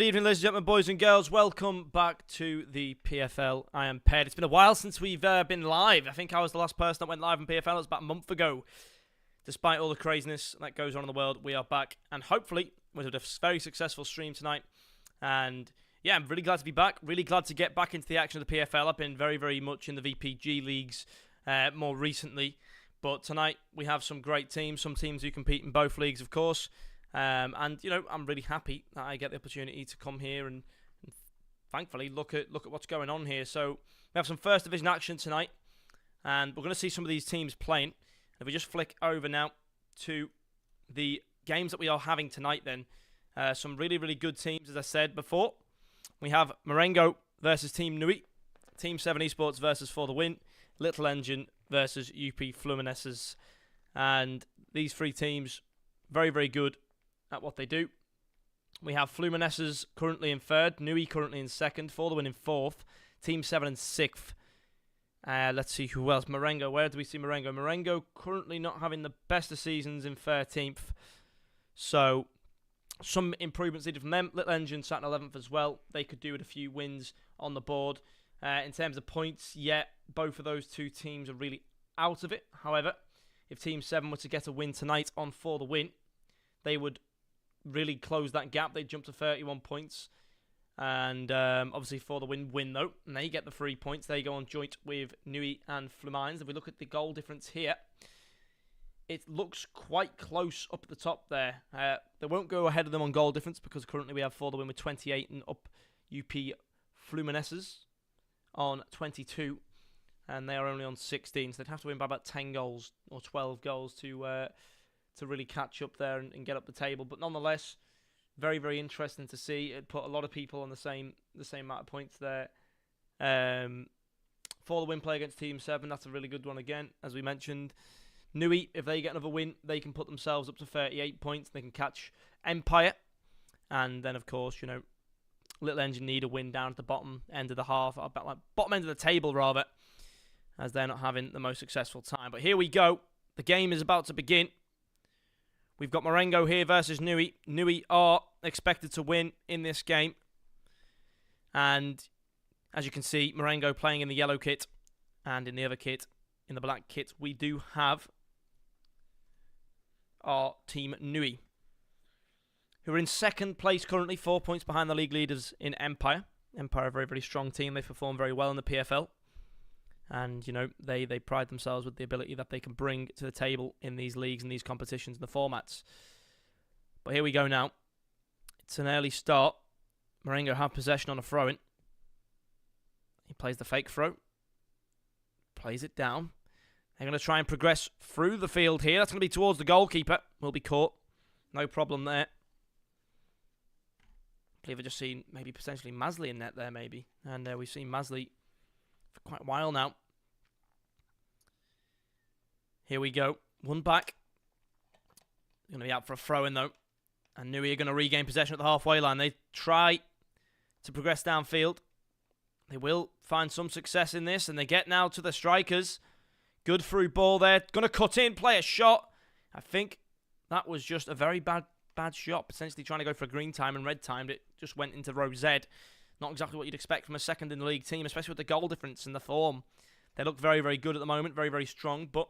Good evening, ladies and gentlemen, boys and girls. Welcome back to the PFL. I am Ped. It's been a while since we've been live. I think I was the last person that went live on PFL. It was about a month ago. Despite all the craziness that goes on in the world, we are back. And hopefully, with a very successful stream tonight. And yeah, I'm really glad to be back. Really glad to get back into the action of the PFL. I've been very, very much in the VPG leagues more recently. But tonight, we have some great teams. Some teams who compete in both leagues, of course. And you know, I'm really happy that I get the opportunity to come here and thankfully look at what's going on here. So we have some first division action tonight, and we're going to see some of these teams playing. If we just flick over now to the games that we are having tonight, then some really, really good teams, as I said before. We have Marengo versus Team NUI, Team 7 eSports versus For the Win, Little Engine versus UP Fluminenses, and these three teams very, very good at what they do. We have Fluminenses currently in third, NUI currently in second, For the Win in fourth, Team 7 in sixth. Let's see who else. Marengo, where do we see Marengo? Marengo currently not having the best of seasons in 13th. So, some improvements needed from them. Little Engine sat in 11th as well. They could do with a few wins on the board. In terms of points, yeah, both of those two teams are really out of it. However, if Team 7 were to get a win tonight on For the Win, they would really close that gap. They'd jump to 31 points. And obviously For the Win though. And they get the 3 points. They go on joint with NUI and Fluminenses. If we look at the goal difference here, it looks quite close up at the top there. They won't go ahead of them on goal difference because currently we have For the Win with 28 and up UP Fluminenses on 22. And they are only on 16. So they'd have to win by about 10 goals or 12 goals to really catch up there and get up the table. But nonetheless, very, very interesting to see. It put a lot of people on the same amount of points there. For the Win play against Team 7, that's a really good one again, as we mentioned. NUI, if they get another win, they can put themselves up to 38 points. They can catch Empire. And then, of course, you know, Little Engine need a win down at the bottom end of the half, about like bottom end of the table, rather, as they're not having the most successful time. But here we go. The game is about to begin. We've got Marengo here versus NUI. NUI are expected to win in this game. And as you can see, Marengo playing in the yellow kit. And in the other kit, in the black kit, we do have our Team NUI, who are in second place currently, 4 points behind the league leaders in Empire. Empire, a very, very strong team. They perform very well in the PFL. And, you know, they pride themselves with the ability that they can bring to the table in these leagues and these competitions and the formats. But here we go now. It's an early start. Marengo have possession on a throw-in. He plays the fake throw. Plays it down. They're going to try and progress through the field here. That's going to be towards the goalkeeper. Will be caught. No problem there. I believe I've just seen maybe potentially Masley in net there, maybe. And we've seen Masley for quite a while now. Here we go. One back. Going to be out for a throw-in, though. And NUI are going to regain possession at the halfway line. They try to progress downfield. They will find some success in this. And they get now to the strikers. Good through ball there. Going to cut in, play a shot. I think that was just a very bad shot. Potentially trying to go for a green time and red timed. It just went into row Z. Not exactly what you'd expect from a second in the league team, especially with the goal difference and the form. They look very, very good at the moment. Very, very strong. But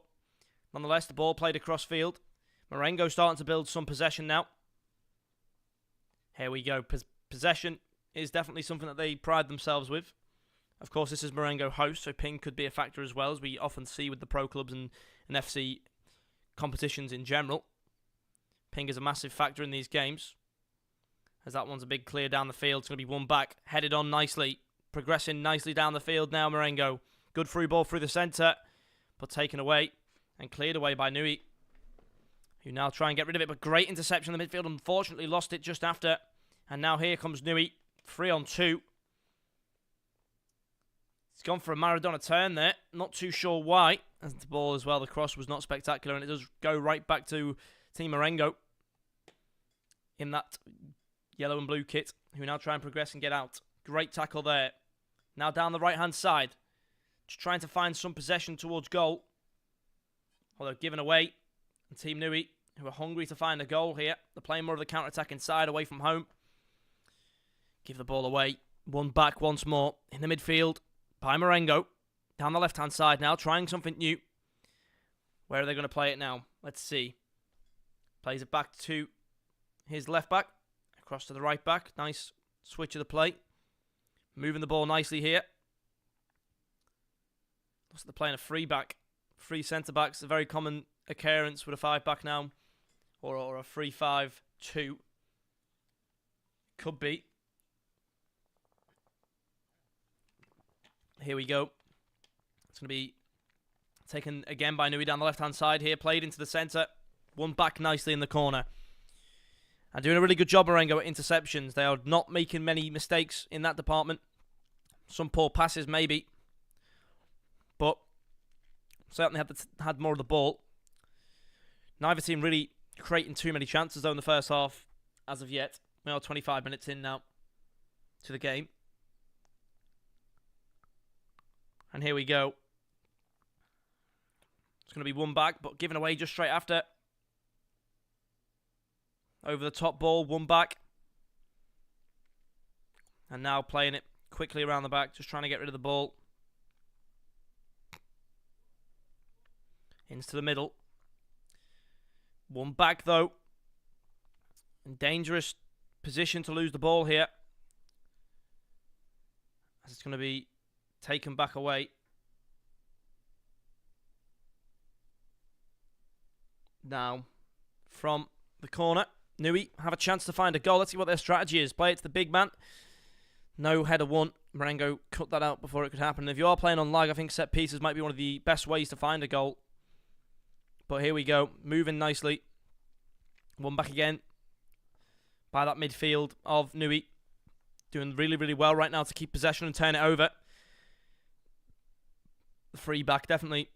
nonetheless, the ball played across field. Marengo starting to build some possession now. Here we go. Possession is definitely something that they pride themselves with. Of course, this is Marengo host, so ping could be a factor as well, as we often see with the pro clubs and FC competitions in general. Ping is a massive factor in these games, as that one's a big clear down the field. It's going to be one back, headed on nicely, progressing nicely down the field now, Marengo. Good through ball through the centre, but taken away and cleared away by NUI, who now try and get rid of it, but great interception in the midfield. Unfortunately, lost it just after. And now here comes NUI, 3-on-2. It's gone for a Maradona turn there. Not too sure why. As the ball as well, the cross was not spectacular, and it does go right back to Team Marengo in that yellow and blue kit, who now try and progress and get out. Great tackle there. Now down the right-hand side. Just trying to find some possession towards goal. Although given away. And Team NUI, who are hungry to find a goal here. They're playing more of the counter-attack inside, away from home. Give the ball away. One back once more in the midfield by Marengo. Down the left-hand side now, trying something new. Where are they going to play it now? Let's see. Plays it back to his left back. Across to the right back. Nice switch of the play. Moving the ball nicely here. Looks like they're playing a free back. Free centre-backs, a very common occurrence with a 5-back now. Or a 3-5-2. Could be. Here we go. It's going to be taken again by Nui down the left-hand side here. Played into the centre. One back nicely in the corner. And doing a really good job, Marengo, at interceptions. They are not making many mistakes in that department. Some poor passes, maybe. But certainly had more of the ball. Neither team really creating too many chances, though, in the first half as of yet. We are 25 minutes in now to the game. And here we go. It's going to be one back, but given away just straight after. Over the top ball, one back. And now playing it quickly around the back, just trying to get rid of the ball. Into the middle. One back, though. In dangerous position to lose the ball here. As it's going to be taken back away. Now, from the corner, Nui have a chance to find a goal. Let's see what their strategy is. Play it to the big man. No header won. Marengo cut that out before it could happen. And if you are playing on lag, I think set pieces might be one of the best ways to find a goal. But here we go. Moving nicely. One back again. By that midfield of Nui. Doing really, really well right now to keep possession and turn it over. The free back, definitely.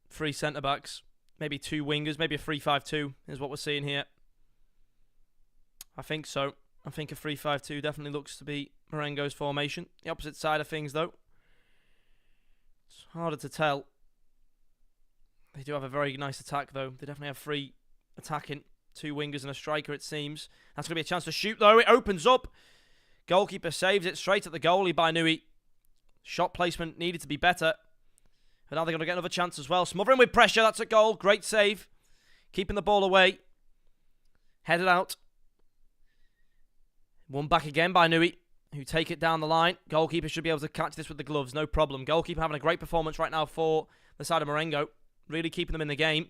Three centre-backs. Maybe two wingers. Maybe a 3-5-2 is what we're seeing here. I think so. I think a 3-5-2 definitely looks to be Marengo's formation. The opposite side of things, though. It's harder to tell. They do have a very nice attack, though. They definitely have three attacking. Two wingers and a striker, it seems. That's going to be a chance to shoot, though. It opens up. Goalkeeper saves it straight at the goalie by Nui. Shot placement needed to be better. But now they're going to get another chance as well. Smothering with pressure. That's a goal. Great save. Keeping the ball away. Headed out. One back again by Nui, who take it down the line. Goalkeeper should be able to catch this with the gloves. No problem. Goalkeeper having a great performance right now for the side of Marengo. Really keeping them in the game.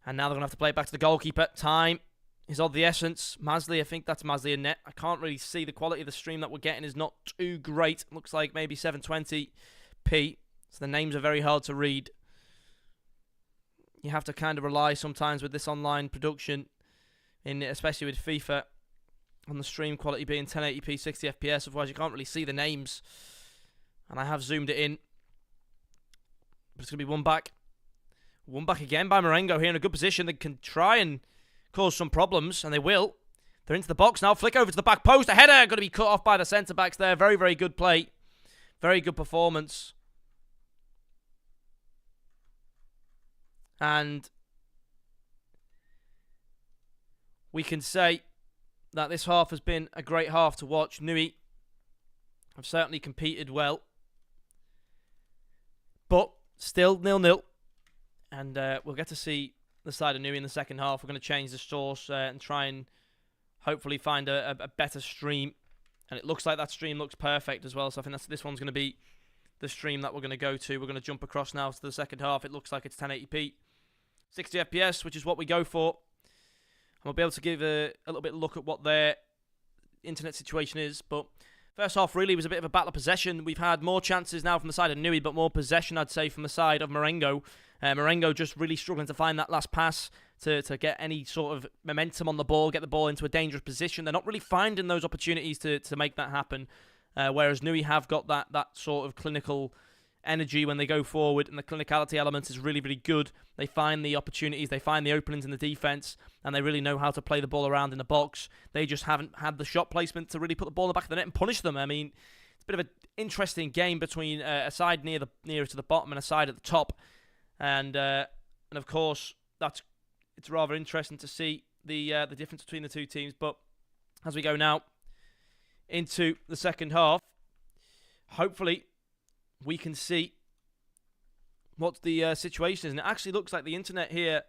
And now they're going to have to play it back to the goalkeeper. Time is of the essence. Masley, I think that's Masley in net. I can't really see. The quality of the stream that we're getting is not too great. Looks like maybe 720p. So the names are very hard to read. You have to kind of rely sometimes with this online production, especially with FIFA, on the stream quality being 1080p, 60 FPS. Otherwise, you can't really see the names. And I have zoomed it in. But it's going to be one back. One back again by Marengo here in a good position. They can try and cause some problems, and they will. They're into the box now. Flick over to the back post. A header going to be cut off by the centre-backs there. Very, very good play. Very good performance. And we can say that this half has been a great half to watch. Nui have certainly competed well. But still 0-0. And we'll get to see the side of Nui in the second half. We're going to change the source and try and hopefully find a better stream. And it looks like that stream looks perfect as well. So I think this one's going to be the stream that we're going to go to. We're going to jump across now to the second half. It looks like it's 1080p. 60 FPS, which is what we go for. And we'll be able to give a little bit of a look at what their internet situation is. But first half really was a bit of a battle of possession. We've had more chances now from the side of Nui, but more possession, I'd say, from the side of Marengo. Marengo just really struggling to find that last pass to get any sort of momentum on the ball, get the ball into a dangerous position. They're not really finding those opportunities to make that happen. Whereas Nui have got that sort of clinical energy when they go forward, and the clinicality element is really, really good. They find the opportunities, they find the openings in the defence, and they really know how to play the ball around in the box. They just haven't had the shot placement to really put the ball in the back of the net and punish them. I mean, it's a bit of an interesting game between a side nearer to the bottom and a side at the top. And of course, it's rather interesting to see the difference between the two teams. But as we go now, into the second half. Hopefully, we can see what the situation is. And it actually looks like the internet here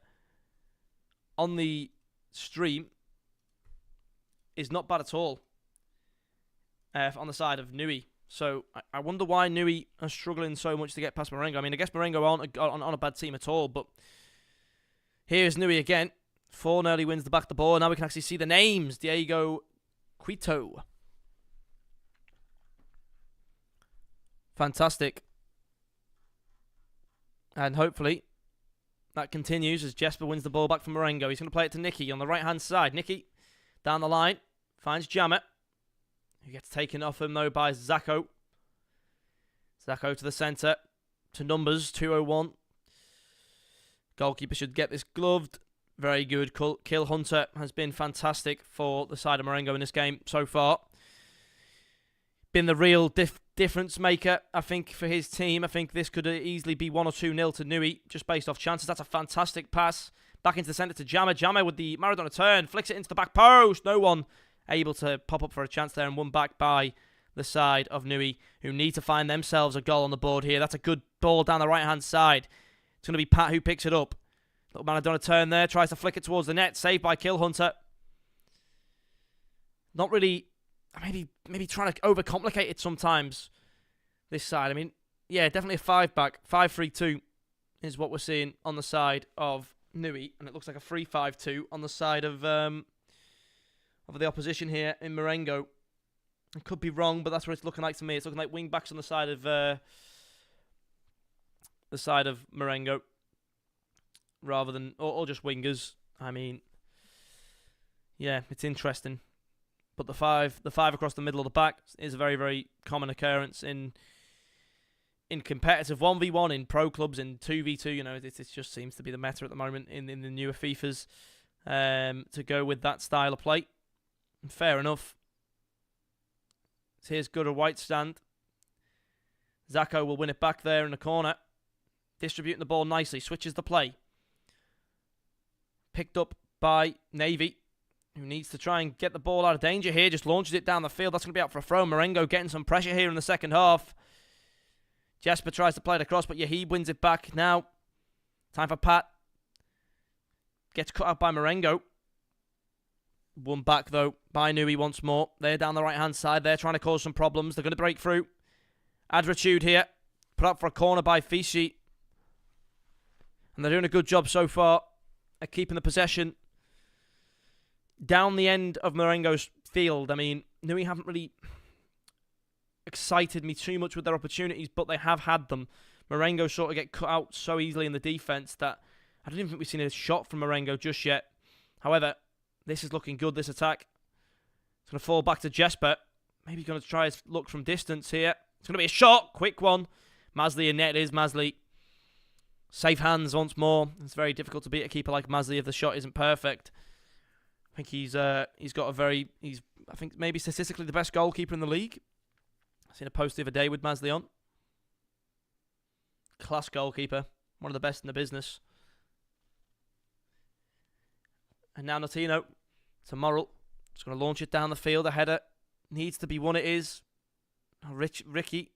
on the stream is not bad at all on the side of NUI. So I wonder why NUI are struggling so much to get past Marengo. I mean, I guess Marengo aren't on a bad team at all, but here's NUI again. 4 nearly wins the back of the ball. Now we can actually see the names. Diego Quito. Fantastic. And hopefully that continues as Jesper wins the ball back from Marengo. He's going to play it to Nicky on the right-hand side. Nicky down the line. Finds Jammer. Who gets taken off him, though, by Zacco. Zacco to the centre. To numbers. 201. Goalkeeper should get this gloved. Very good. Kill Hunter has been fantastic for the side of Marengo in this game so far. Been the real difference maker, I think, for his team. I think this could easily be 1 or 2-0 to NUI, just based off chances. That's a fantastic pass. Back into the centre to Jammer. Jammer with the Maradona turn. Flicks it into the back post. No one able to pop up for a chance there, and won back by the side of NUI, who need to find themselves a goal on the board here. That's a good ball down the right-hand side. It's going to be Pat who picks it up. Little Maradona turn there. Tries to flick it towards the net. Saved by Kill Hunter. Not really... Maybe trying to overcomplicate it sometimes, this side. I mean, yeah, definitely a 5-back. 5-3-2 is what we're seeing on the side of NUI. And it looks like a 3-5-2 on the side of the opposition here in Marengo. I could be wrong, but that's what it's looking like to me. It's looking like wing-backs on the side of Marengo. Rather than... Or just wingers. I mean... Yeah, it's interesting. But the five across the middle of the back is a very, very common occurrence in competitive 1v1, in pro clubs, in 2v2. You know, it just seems to be the meta at the moment in the newer FIFAs to go with that style of play. And fair enough. So here's Gooder White stand. Zacco will win it back there in the corner. Distributing the ball nicely. Switches the play. Picked up by Navy, who needs to try and get the ball out of danger here. Just launches it down the field. That's going to be out for a throw. Marengo getting some pressure here in the second half. Jesper tries to play it across, but Yahid wins it back now. Time for Pat. Gets cut out by Marengo. Won back, though, by NUI once more. They're down the right-hand side. They're trying to cause some problems. They're going to break through. Adratude here. Put up for a corner by Fishi. And they're doing a good job so far at keeping the possession down the end of Marengo's field. I mean, NUI haven't really excited me too much with their opportunities, but they have had them. Marengo sort of get cut out so easily in the defence that I don't even think we've seen a shot from Marengo just yet. However, this is looking good, this attack. It's going to fall back to Jesper. Maybe going to try his look from distance here. It's going to be a shot, quick one. Masli in net is Masli. Safe hands once more. It's very difficult to beat a keeper like Masli if the shot isn't perfect. I think he's got a very... I think maybe statistically the best goalkeeper in the league. I seen a post the other day with Masli on. Class goalkeeper. One of the best in the business. And now Notino to Morrill. Just going to launch it down the field. A header needs to be won. It is. Ricky.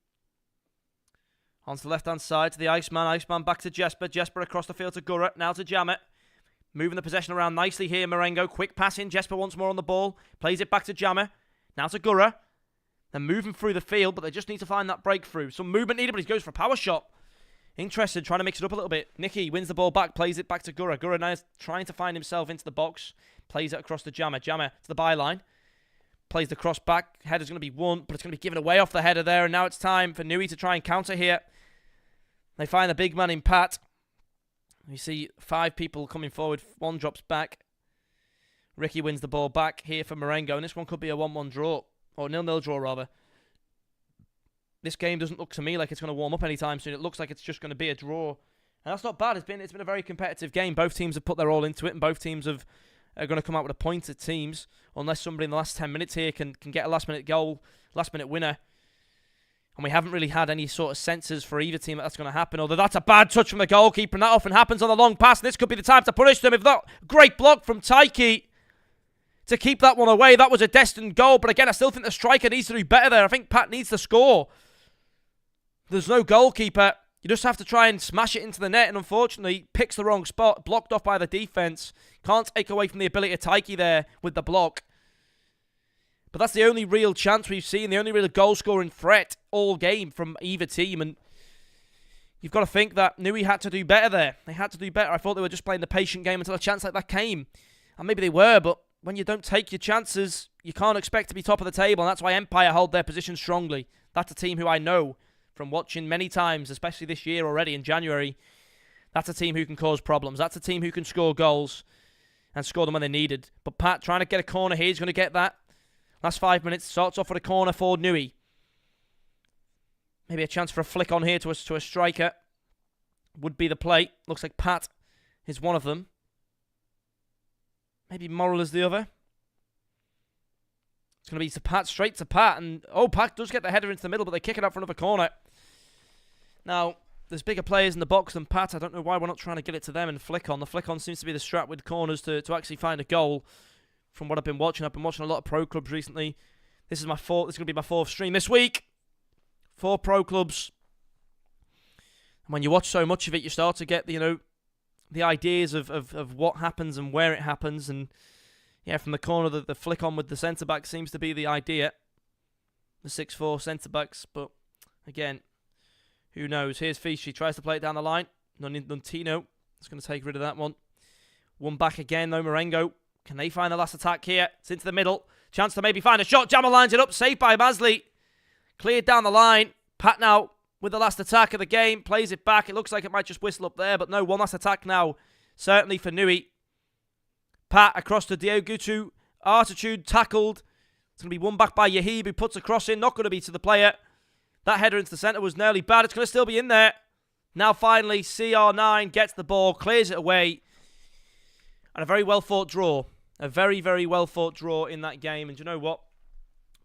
Onto the left-hand side to the Iceman. Iceman back to Jesper. Jesper across the field to Gurra. Now to Jammet. Moving the possession around nicely here, Marengo. Quick pass in. Jesper once more on the ball. Plays it back to Jammer. Now to Gurra. They're moving through the field, but they just need to find that breakthrough. Some movement needed, but he goes for a power shot. Interested, trying to mix it up a little bit. Nicky wins the ball back, plays it back to Gurra. Gurra now is trying to find himself into the box. Plays it across to Jammer. Jammer to the byline. Plays the cross back. Header's going to be won, but it's going to be given away off the header there. And now it's time for NUI to try and counter here. They find the big man in Pat. We see 5 people coming forward. 1 drops back. Ricky wins the ball back here for Marengo. And this one could be a 1-1 draw. Or 0-0 draw, rather. This game doesn't look to me like it's going to warm up anytime soon. It looks like it's just going to be a draw. And that's not bad. It's been a very competitive game. Both teams have put their all into it. And both teams are going to come out with a point at teams. Unless somebody in the last 10 minutes here can get a last-minute goal, last-minute winner. And we haven't really had any sort of senses for either team that's going to happen. Although that's a bad touch from the goalkeeper. And that often happens on the long pass. And this could be the time to punish them. If not, great block from Taiki. to keep that one away. That was a destined goal, but again, I still think the striker needs to do better there. I think Pat needs to score. There's no goalkeeper. You just have to try and smash it into the net, and unfortunately, picks the wrong spot, blocked off by the defense. Can't take away from the ability of Taiki there with the block. But that's the only real chance we've seen, the only real goal-scoring threat all game from either team, and you've got to think that NUI had to do better there. They had to do better. I thought they were just playing the patient game until a chance like that came. And maybe they were, but when you don't take your chances, you can't expect to be top of the table, and that's why Empire hold their position strongly. That's a team who I know from watching many times, especially this year already in January. That's a team who can cause problems. That's a team who can score goals and score them when they're needed. But Pat trying to get a corner here. He's going to get that. Last 5 minutes. Starts off with a corner for NUI. Maybe a chance for a flick on here to a striker. Would be the play. Looks like Pat is one of them. Maybe Moral is the other. It's going to be to Pat, straight to Pat. And, Pat does get the header into the middle, but they kick it out for another corner. Now, there's bigger players in the box than Pat. I don't know why we're not trying to get it to them and flick on. The flick on seems to be the strat with corners to actually find a goal. From what I've been watching a lot of pro clubs recently. This is going to be my fourth stream this week. 4 pro clubs. And when you watch so much of it, you start to get, the ideas of what happens and where it happens. And yeah, from the corner, the flick on with the centre back seems to be the idea. The 6'4" centre backs, but again, who knows? Here's Fischi, tries to play it down the line. Nuntino is going to take rid of that one. One back again, though, Marengo. Can they find the last attack here? It's into the middle. Chance to maybe find a shot. Jamal lines it up. Saved by Masley. Cleared down the line. Pat now with the last attack of the game. Plays it back. It looks like it might just whistle up there. But no, one last attack now. Certainly for NUI. Pat across to Diogutu. Artitude tackled. It's going to be won back by Yahib, who puts a cross in. Not going to be to the player. That header into the centre was nearly bad. It's going to still be in there. Now finally, CR9 gets the ball. Clears it away. And a very well-fought draw. A very, very well-fought draw in that game. And you know what?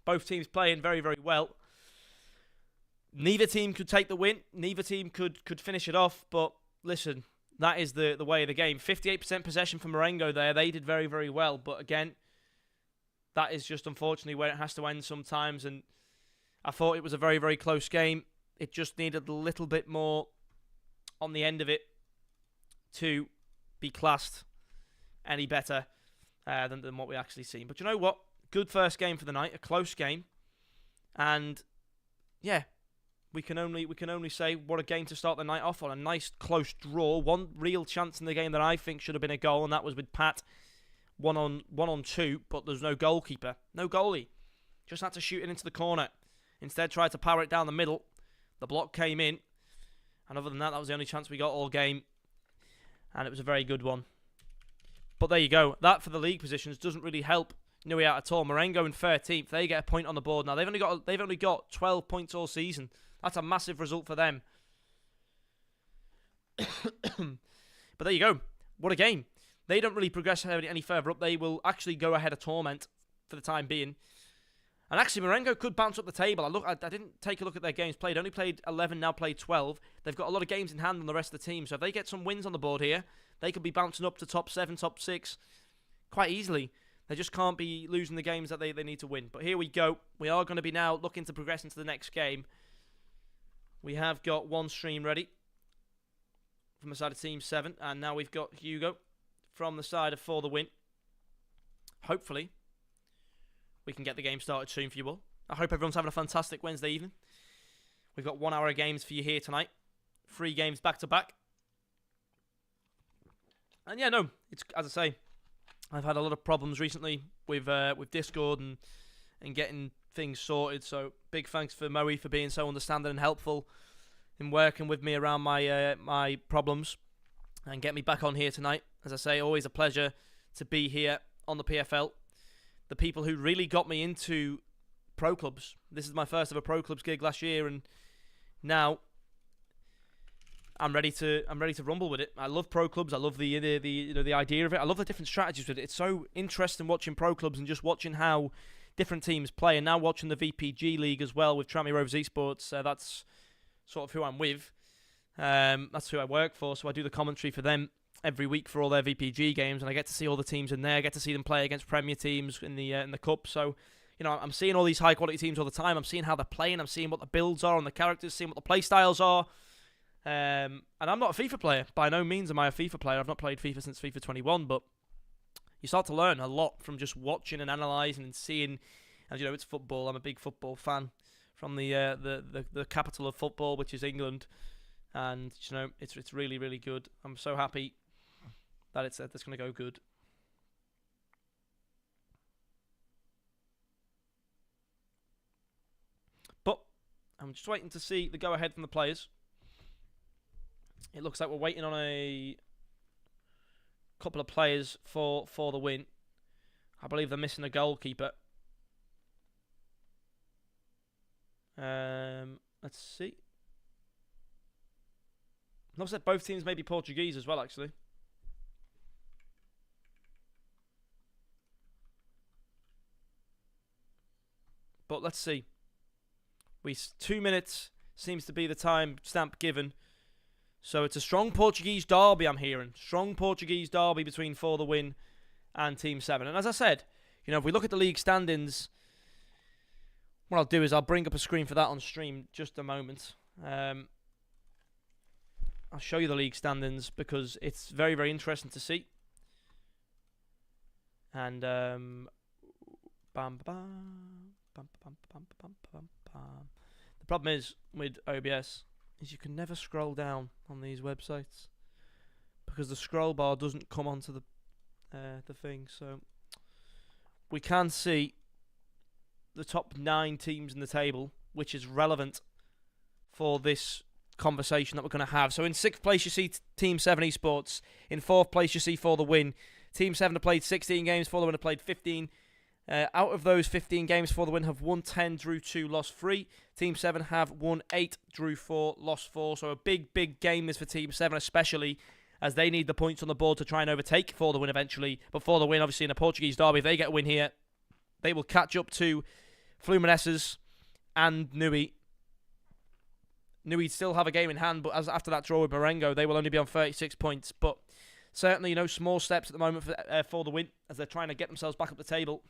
Both teams playing very, very well. Neither team could take the win. Neither team could finish it off. But listen, that is the way of the game. 58% possession for Marengo there. They did very, very well. But again, that is just unfortunately where it has to end sometimes. And I thought it was a very, very close game. It just needed a little bit more on the end of it to be classed any better than what we actually seen. But you know what? Good first game for the night, a close game, and yeah, we can only say what a game to start the night off on. A nice close draw. One real chance in the game that I think should have been a goal, and that was with Pat, one on two, but there's no goalkeeper, no goalie. Just had to shoot it into the corner. Instead, tried to power it down the middle. The block came in, and other than that, that was the only chance we got all game, and it was a very good one. But there you go. That for the league positions doesn't really help NUI out at all. Marengo in 13th. They get a point on the board now. They've only got 12 points all season. That's a massive result for them. But there you go. What a game. They don't really progress any further up. They will actually go ahead of Torment for the time being. And actually, Marengo could bounce up the table. I didn't take a look at their games played. Only played 11, now played 12. They've got a lot of games in hand on the rest of the team. So if they get some wins on the board here, they could be bouncing up to top 7, top 6 quite easily. They just can't be losing the games that they need to win. But here we go. We are going to be now looking to progress into the next game. We have got one stream ready from the side of Team 7. And now we've got Hugo from the side of For the Win. Hopefully, we can get the game started soon for you all. I hope everyone's having a fantastic Wednesday evening. We've got 1 hour of games for you here tonight. 3 games back to back. And yeah, no, it's as I say, I've had a lot of problems recently with Discord and getting things sorted. So big thanks for Moe for being so understanding and helpful in working with me around my my problems and get me back on here tonight. As I say, always a pleasure to be here on the PFL. The people who really got me into pro clubs. This is my first ever pro clubs gig last year, and now I'm ready to rumble with it. I love pro clubs. I love the idea of it. I love the different strategies with it. It's so interesting watching pro clubs and just watching how different teams play, and now watching the VPG league as well with Tranmere Rovers eSports. That's sort of who I'm with. That's who I work for, so I do the commentary for them. every week for all their VPG games, and I get to see all the teams in there. I get to see them play against Premier teams in the cup. So, I'm seeing all these high quality teams all the time. I'm seeing how they're playing. I'm seeing what the builds are on the characters, seeing what the play styles are. And I'm not a FIFA player. By no means am I a FIFA player. I've not played FIFA since FIFA 21, but you start to learn a lot from just watching and analysing and seeing. And it's football. I'm a big football fan from the capital of football, which is England. And it's really, really good. I'm so happy that it's going to go good. But I'm just waiting to see the go ahead from the players. It looks like we're waiting on a couple of players for the win. I believe they're missing a goalkeeper. Let's see. Looks like both teams may be Portuguese as well, actually. But let's see. 2 minutes seems to be the time stamp given. So it's a strong Portuguese derby, I'm hearing. Strong Portuguese derby between For the Win and Team 7. And as I said, if we look at the league standings, what I'll do is I'll bring up a screen for that on stream just a moment. I'll show you the league standings because it's very, very interesting to see. And the problem is with OBS is you can never scroll down on these websites because the scroll bar doesn't come onto the thing. So we can see the top 9 teams in the table, which is relevant for this conversation that we're going to have. So in 6th place you see Team 7 eSports. In 4th place you see For the Win. Team 7 have played 16 games, For the Win have played 15. Out of those 15 games, For the Win have won 10, drew 2, lost 3. Team 7 have won 8, drew 4, lost 4. So a big, big game is for Team 7, especially as they need the points on the board to try and overtake For the Win eventually. But For the Win, obviously, in a Portuguese derby, if they get a win here, they will catch up to Fluminenses and NUI. NUI still have a game in hand, but after that draw with Marengo, they will only be on 36 points. But certainly, small steps at the moment for the Win as they're trying to get themselves back up the table.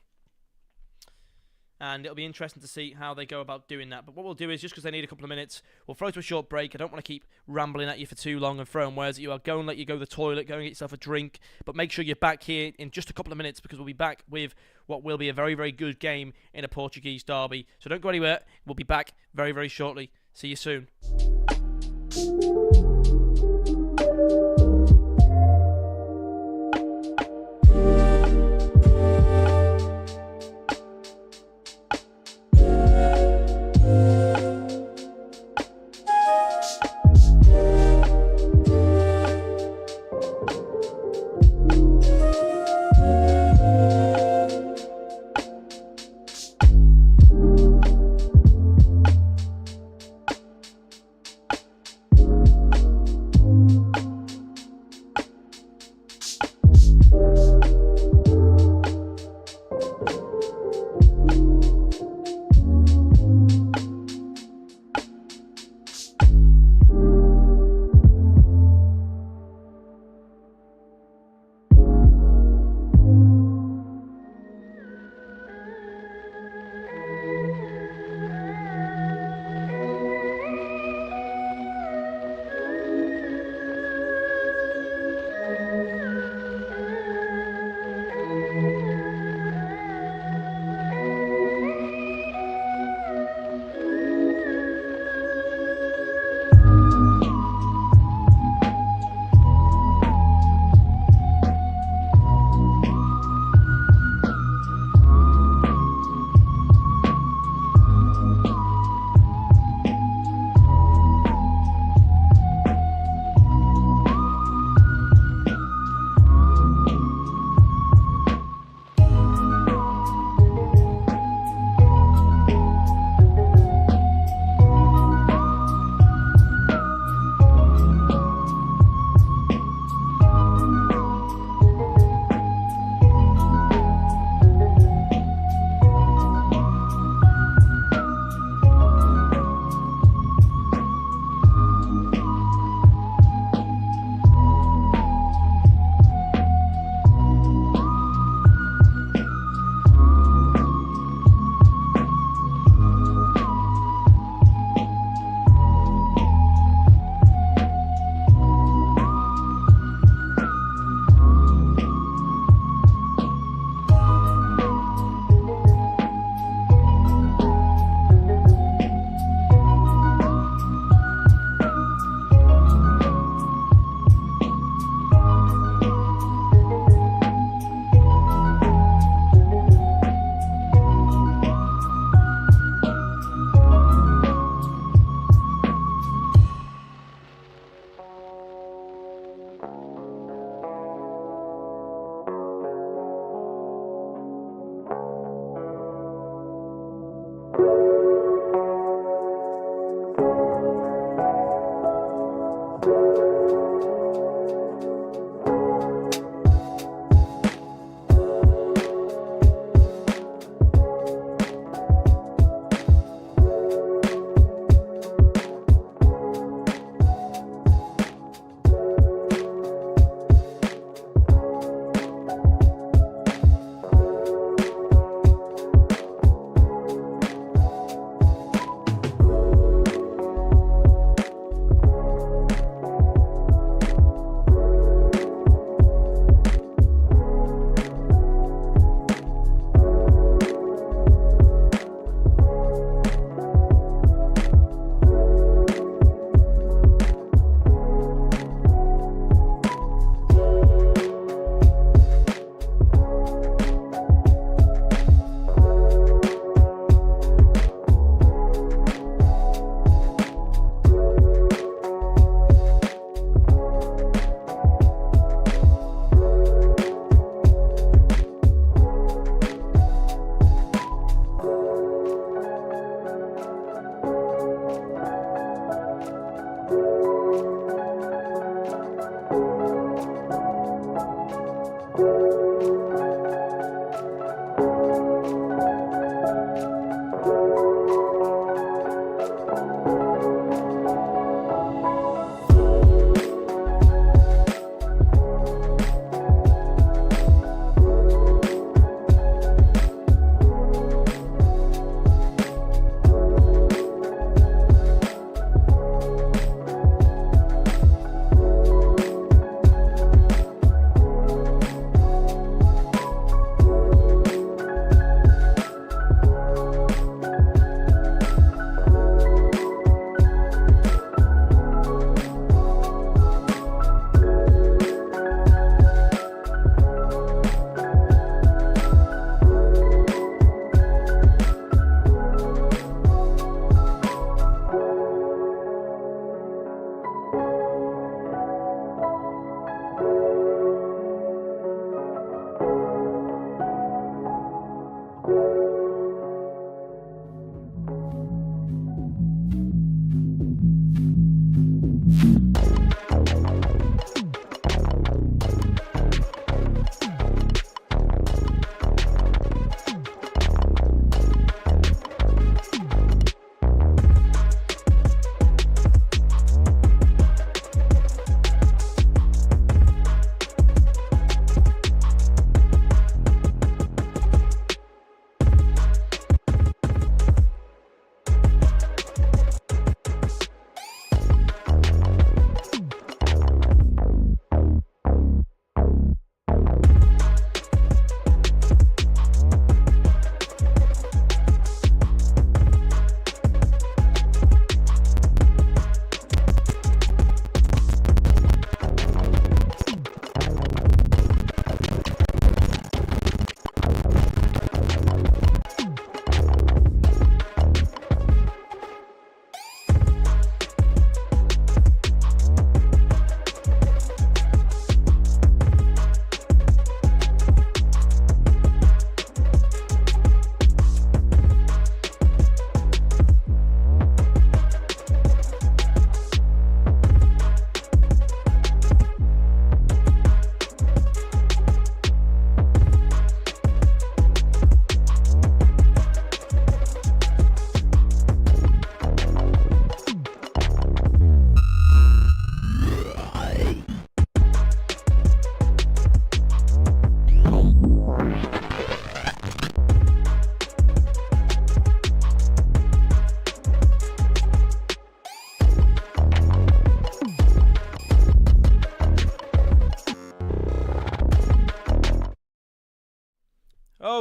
And it'll be interesting to see how they go about doing that. But what we'll do is, just because they need a couple of minutes, we'll throw to a short break. I don't want to keep rambling at you for too long and throwing words at you. I'll go and let you go to the toilet, go and get yourself a drink. But make sure you're back here in just a couple of minutes because we'll be back with what will be a very, very good game in a Portuguese derby. So don't go anywhere. We'll be back very, very shortly. See you soon.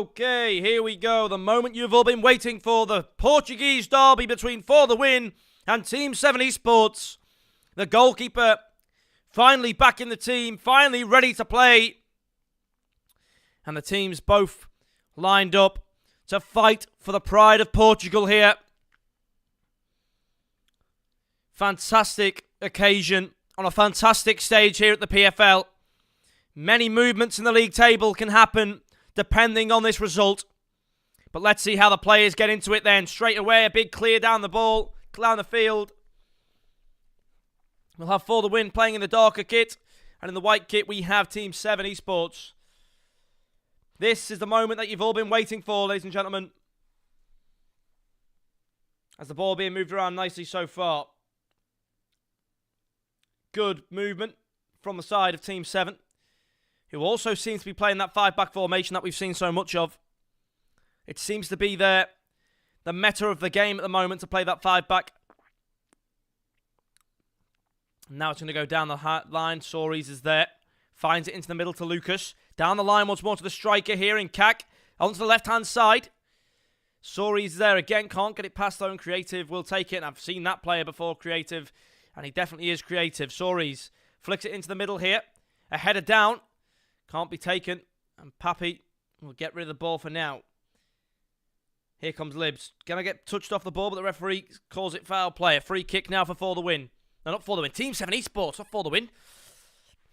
Okay, here we go. The moment you've all been waiting for. The Portuguese derby between For the Win and Team 7 eSports. The goalkeeper finally back in the team, finally ready to play. And the teams both lined up to fight for the pride of Portugal here. Fantastic occasion on a fantastic stage here at the PFL. Many movements in the league table can happen depending on this result. But let's see how the players get into it then. Straight away, a big clear down the ball, down the field. We'll have For the Win playing in the darker kit. And in the white kit, we have Team 7 eSports. This is the moment that you've all been waiting for, ladies and gentlemen. As the ball being moved around nicely so far. Good movement from the side of Team 7. Who also seems to be playing that 5-back formation that we've seen so much of. It seems to be the meta of the game at the moment to play that 5-back. Now it's going to go down the line. Soares is there. Finds it into the middle to Lucas. Down the line once more to the striker here in Kak. Onto the left-hand side. Soares is there again. Can't get it past though, and Creative will take it. And I've seen that player before, Creative. And he definitely is Creative. Soares flicks it into the middle here. A header down. Can't be taken. And Papi will get rid of the ball for now. Here comes Libs. Gonna get touched off the ball, but the referee calls it foul play. A free kick now For the Win. No, not For the Win. Team 7 eSports, not For the Win.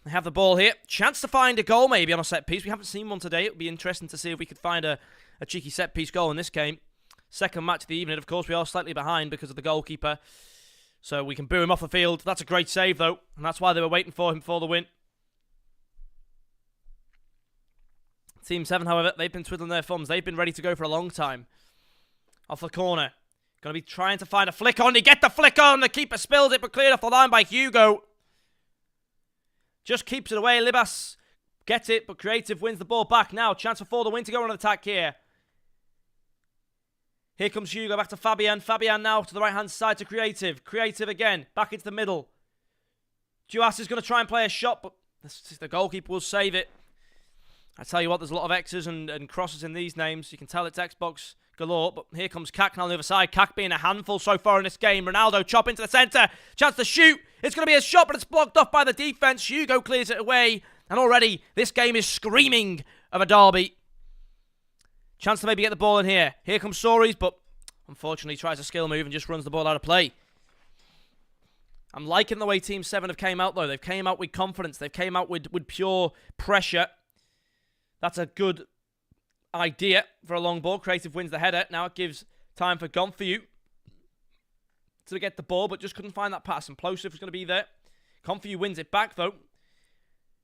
They have the ball here. Chance to find a goal maybe on a set piece. We haven't seen one today. It would be interesting to see if we could find a cheeky set piece goal in this game. Second match of the evening. Of course, we are slightly behind because of the goalkeeper. So we can boo him off the field. That's a great save though. And that's why they were waiting for him for the win. Team 7, however, they've been twiddling their thumbs. They've been ready to go for a long time. Off the corner. Going to be trying to find a flick on. They get the flick on. The keeper spills it, but cleared off the line by Hugo. Just keeps it away. Libas gets it, but Creative wins the ball back now. Chance For the Win to go on attack here. Here comes Hugo back to Fabian. Fabian now to the right-hand side to Creative. Creative again. Back into the middle. Duas is going to try and play a shot, but the goalkeeper will save it. I tell you what, there's a lot of X's and crosses in these names. You can tell it's Xbox galore, but here comes Kak now on the other side. Kak being a handful so far in this game. Ronaldo chop into the centre. Chance to shoot. It's going to be a shot, but it's blocked off by the defence. Hugo clears it away. And already, this game is screaming of a derby. Chance to maybe get the ball in here. Here comes Soares, but unfortunately tries a skill move and just runs the ball out of play. I'm liking the way Team 7 have came out, though. They've came out with confidence. They've came out with pure pressure. That's a good idea for a long ball. Creative wins the header. Now it gives time for Gonfiu to get the ball, but just couldn't find that pass. And Plosive is going to be there. Gonfiu wins it back, though.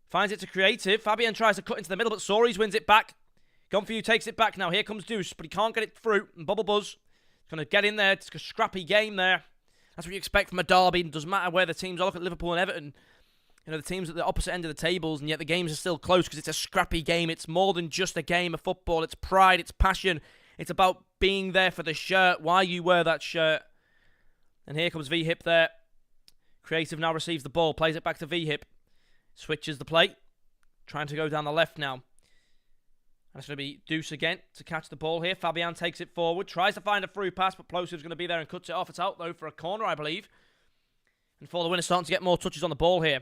Finds it to Creative. Fabian tries to cut into the middle, but Soares wins it back. Gonfiu takes it back now. Here comes Deuce, but he can't get it through. And Bubble Buzz is going to get in there. It's a scrappy game there. That's what you expect from a derby. It doesn't matter where the teams are. Look at Liverpool and Everton. You know, the teams at the opposite end of the tables, and yet the games are still close because it's a scrappy game. It's more than just a game of football. It's pride, it's passion. It's about being there for the shirt, why you wear that shirt. And here comes V-Hip there. Creative now receives the ball, plays it back to V-Hip. Switches the play. Trying to go down the left now. And it's going to be Deuce again to catch the ball here. Fabian takes it forward, tries to find a through pass, but Plosive's going to be there and cuts it off. It's out, though, for a corner, I believe. And For the Win is starting to get more touches on the ball here.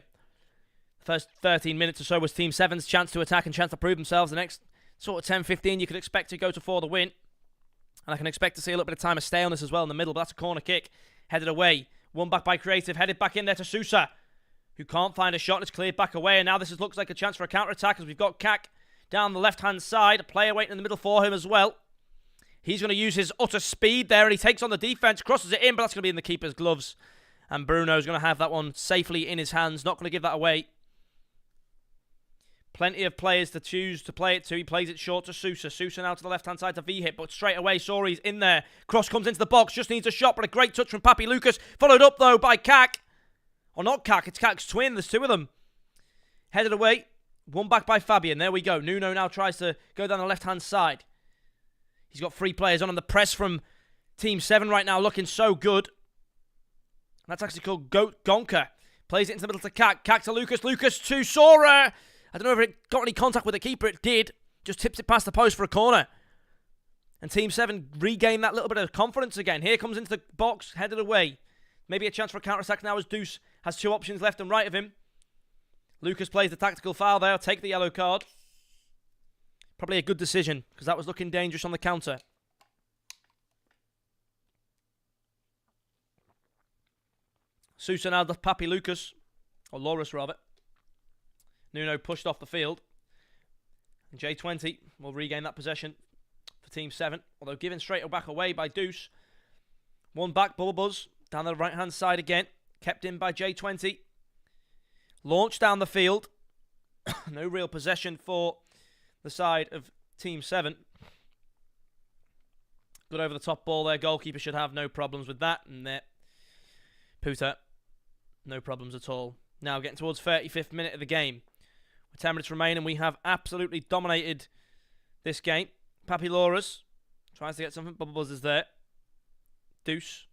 First 13 minutes or so was Team 7's chance to attack and chance to prove themselves. The next sort of 10-15 you could expect to go to For the Win. And I can expect to see a little bit of time of stay on this as well in the middle. But that's a corner kick. Headed away. Won back by Creative. Headed back in there to Sousa, who can't find a shot. It's cleared back away. And now this looks like a chance for a counter-attack as we've got Kak down the left-hand side. A player waiting in the middle for him as well. He's going to use his utter speed there. And he takes on the defence. Crosses it in, but that's going to be in the keeper's gloves. And Bruno's going to have that one safely in his hands. Not going to give that away. Plenty of players to choose to play it to. He plays it short to Sousa. Sousa now to the left-hand side to V-Hip, but straight away, Soares in there. Cross comes into the box, just needs a shot, but a great touch from Papi Lucas. Followed up, though, by Kak. Or not Kak, it's Kak's twin. There's two of them. Headed away. Won back by Fabian. There we go. Nuno now tries to go down the left-hand side. He's got three players on him. The press from Team 7 right now looking so good. That's actually called Gonka. Plays it into the middle to Kak. Kak to Lucas. Lucas to Sora. I don't know if it got any contact with the keeper. It did. Just tips it past the post for a corner. And Team 7 regained that little bit of confidence again. Here comes into the box, headed away. Maybe a chance for a counter-attack now as Deuce has two options left and right of him. Lucas plays the tactical foul there. Take the yellow card. Probably a good decision because that was looking dangerous on the counter. Sousa now to Papi Lucas. Or Loris, rather. Nuno pushed off the field. And J20 will regain that possession for Team 7. Although given straight back away by Deuce. One back, Bubble Buzz. Down the right-hand side again. Kept in by J20. Launch down the field. No real possession for the side of Team 7. Good over the top ball there. Goalkeeper should have no problems with that. And there, Puta, no problems at all. Now getting towards 35th minute of the game. With 10 minutes remaining, we have absolutely dominated this game. Papi Lauras tries to get something. Bubble Buzz is there. Deuce.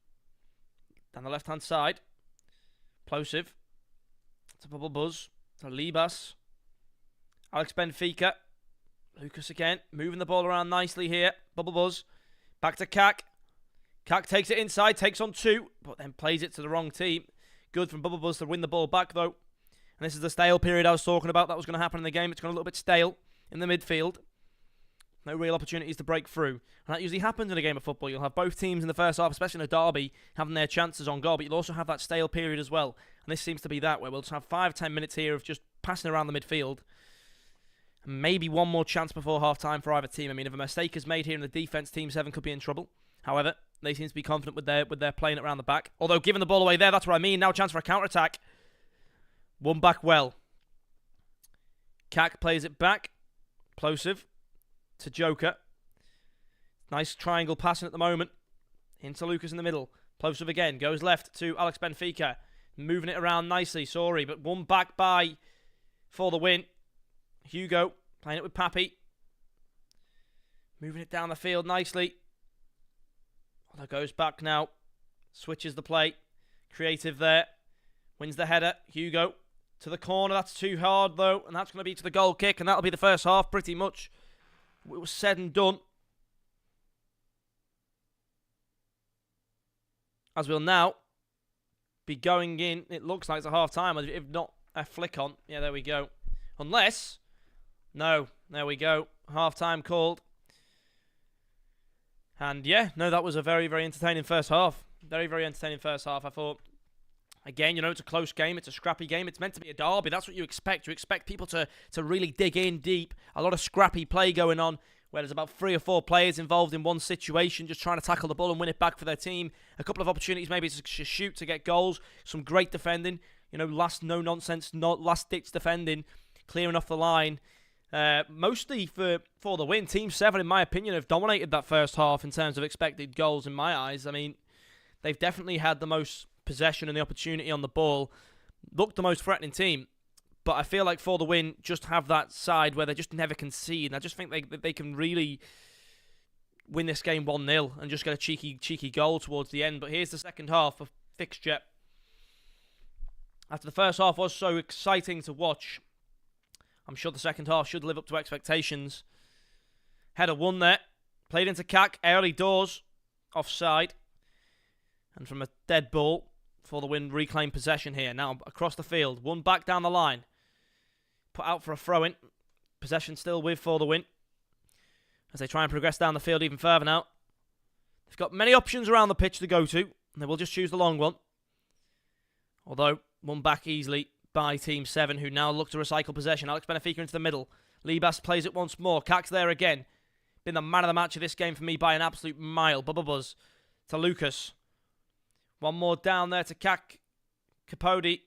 Down the left-hand side. Plosive. To Bubble Buzz. To Libas. Alex Benfica. Lucas again. Moving the ball around nicely here. Bubble Buzz. Back to Kak. Kak takes it inside. Takes on 2. But then plays it to the wrong team. Good from Bubble Buzz to win the ball back though. And this is the stale period I was talking about. That was going to happen in the game. It's gone a little bit stale in the midfield. No real opportunities to break through. And that usually happens in a game of football. You'll have both teams in the first half, especially in a derby, having their chances on goal. But you'll also have that stale period as well. And this seems to be that, where we'll just have 5-10 minutes here of just passing around the midfield. And maybe one more chance before half-time for either team. I mean, if a mistake is made here in the defence, Team 7 could be in trouble. However, they seem to be confident with their playing it around the back. Although, giving the ball away there, that's what I mean. Now a chance for a counter-attack. One back well. Kak plays it back. Plosive to Joker. Nice triangle passing at the moment. Into Lucas in the middle. Plosive again. Goes left to Alex Benfica. Moving it around nicely. Sorry, but one back by for the win. Hugo playing it with Papi. Moving it down the field nicely. Oh, that goes back now. Switches the play. Creative there. Wins the header. Hugo to the corner. That's too hard though. And that's going to be to the goal kick. And that'll be the first half pretty much. It was said and done. As we'll now be going in. It looks like it's a half time. If not a flick on. Yeah, there we go. Unless. No. There we go. Half time called. And yeah, no, that was a very, very entertaining first half. Very, very entertaining first half. I thought, again, you know, it's a close game. It's a scrappy game. It's meant to be a derby. That's what you expect. You expect people to really dig in deep. A lot of scrappy play going on where there's about 3 or 4 players involved in one situation, just trying to tackle the ball and win it back for their team. A couple of opportunities maybe to shoot to get goals. Some great defending. You know, last no-nonsense, last-ditch defending, clearing off the line. Mostly for the win. Team 7, in my opinion, have dominated that first half in terms of expected goals in my eyes. I mean, they've definitely had the most possession and the opportunity on the ball. Looked the most threatening team. But I feel like for the win, just have that side where they just never concede. And I just think they can really win this game 1-0 and just get a cheeky goal towards the end. But here's the second half of fixture. After the first half was so exciting to watch, I'm sure the second half should live up to expectations. Header won there. Played into Kak early doors. Offside. And from a dead ball for the win, reclaim possession here. Now across the field. One back down the line. Put out for a throw-in. Possession still with for the win. As they try and progress down the field even further now. They've got many options around the pitch to go to. And they will just choose the long one. Although, one back easily by Team 7, who now look to recycle possession. Alex Benfica into the middle. Libas plays it once more. Kak's there again. Been the man of the match of this game for me by an absolute mile. Bubble Buzz to Lucas. One more down there to Kak Capodi,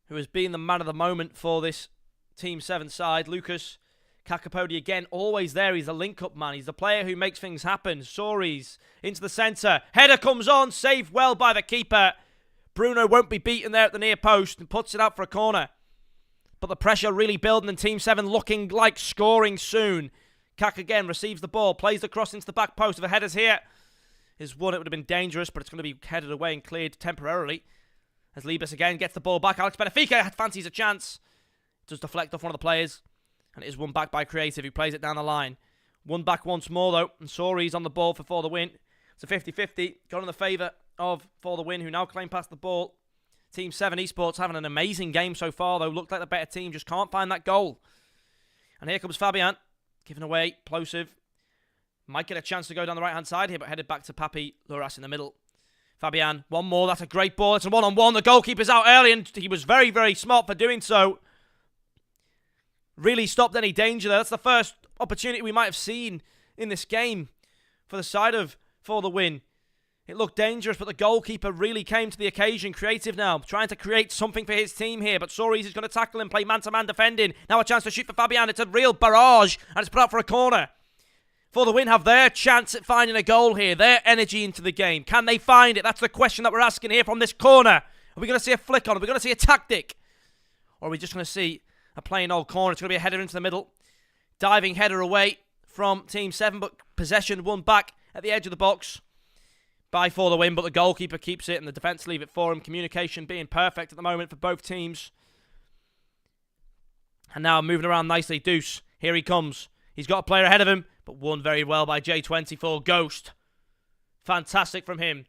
who has been the man of the moment for this Team 7 side. Lucas Capodi again, always there. He's the link-up man. He's the player who makes things happen. Soris into the centre. Header comes on. Saved well by the keeper. Bruno won't be beaten there at the near post and puts it out for a corner. But the pressure really building and Team 7 looking like scoring soon. Kak again receives the ball. Plays the cross into the back post. If the header's here is one, it would have been dangerous, but it's going to be headed away and cleared temporarily. As Libas again gets the ball back. Alex Benfica fancies a chance. Does deflect off one of the players. And it is won back by Creative, who plays it down the line. One back once more, though. And Sori's on the ball for the win. It's a 50-50. Gone in the favour of For the Win, who now claim past the ball. Team 7 eSports having an amazing game so far, though. Looked like the better team. Just can't find that goal. And here comes Fabian. Giving away. Plosive. Might get a chance to go down the right-hand side here, but headed back to Papi Lauras in the middle. Fabian. One more. That's a great ball. It's a one-on-one. The goalkeeper's out early, and he was very, very smart for doing so. Really stopped any danger there. That's the first opportunity we might have seen in this game for the side of For the Win. It looked dangerous, but the goalkeeper really came to the occasion. Creative now, trying to create something for his team here, but Soares is going to tackle him, play man-to-man defending. Now a chance to shoot for Fabian. It's a real barrage, and it's put out for a corner. For the Win have their chance at finding a goal here, their energy into the game. Can they find it? That's the question that we're asking here from this corner. Are we going to see a flick on? Are we going to see a tactic? Or are we just going to see a plain old corner? It's going to be a header into the middle. Diving header away from Team 7, but possession won back at the edge of the box by For the Win, but the goalkeeper keeps it and the defence leave it for him. Communication being perfect at the moment for both teams. And now moving around nicely, Deuce. Here he comes. He's got a player ahead of him, but won very well by J24 Ghost. Fantastic from him.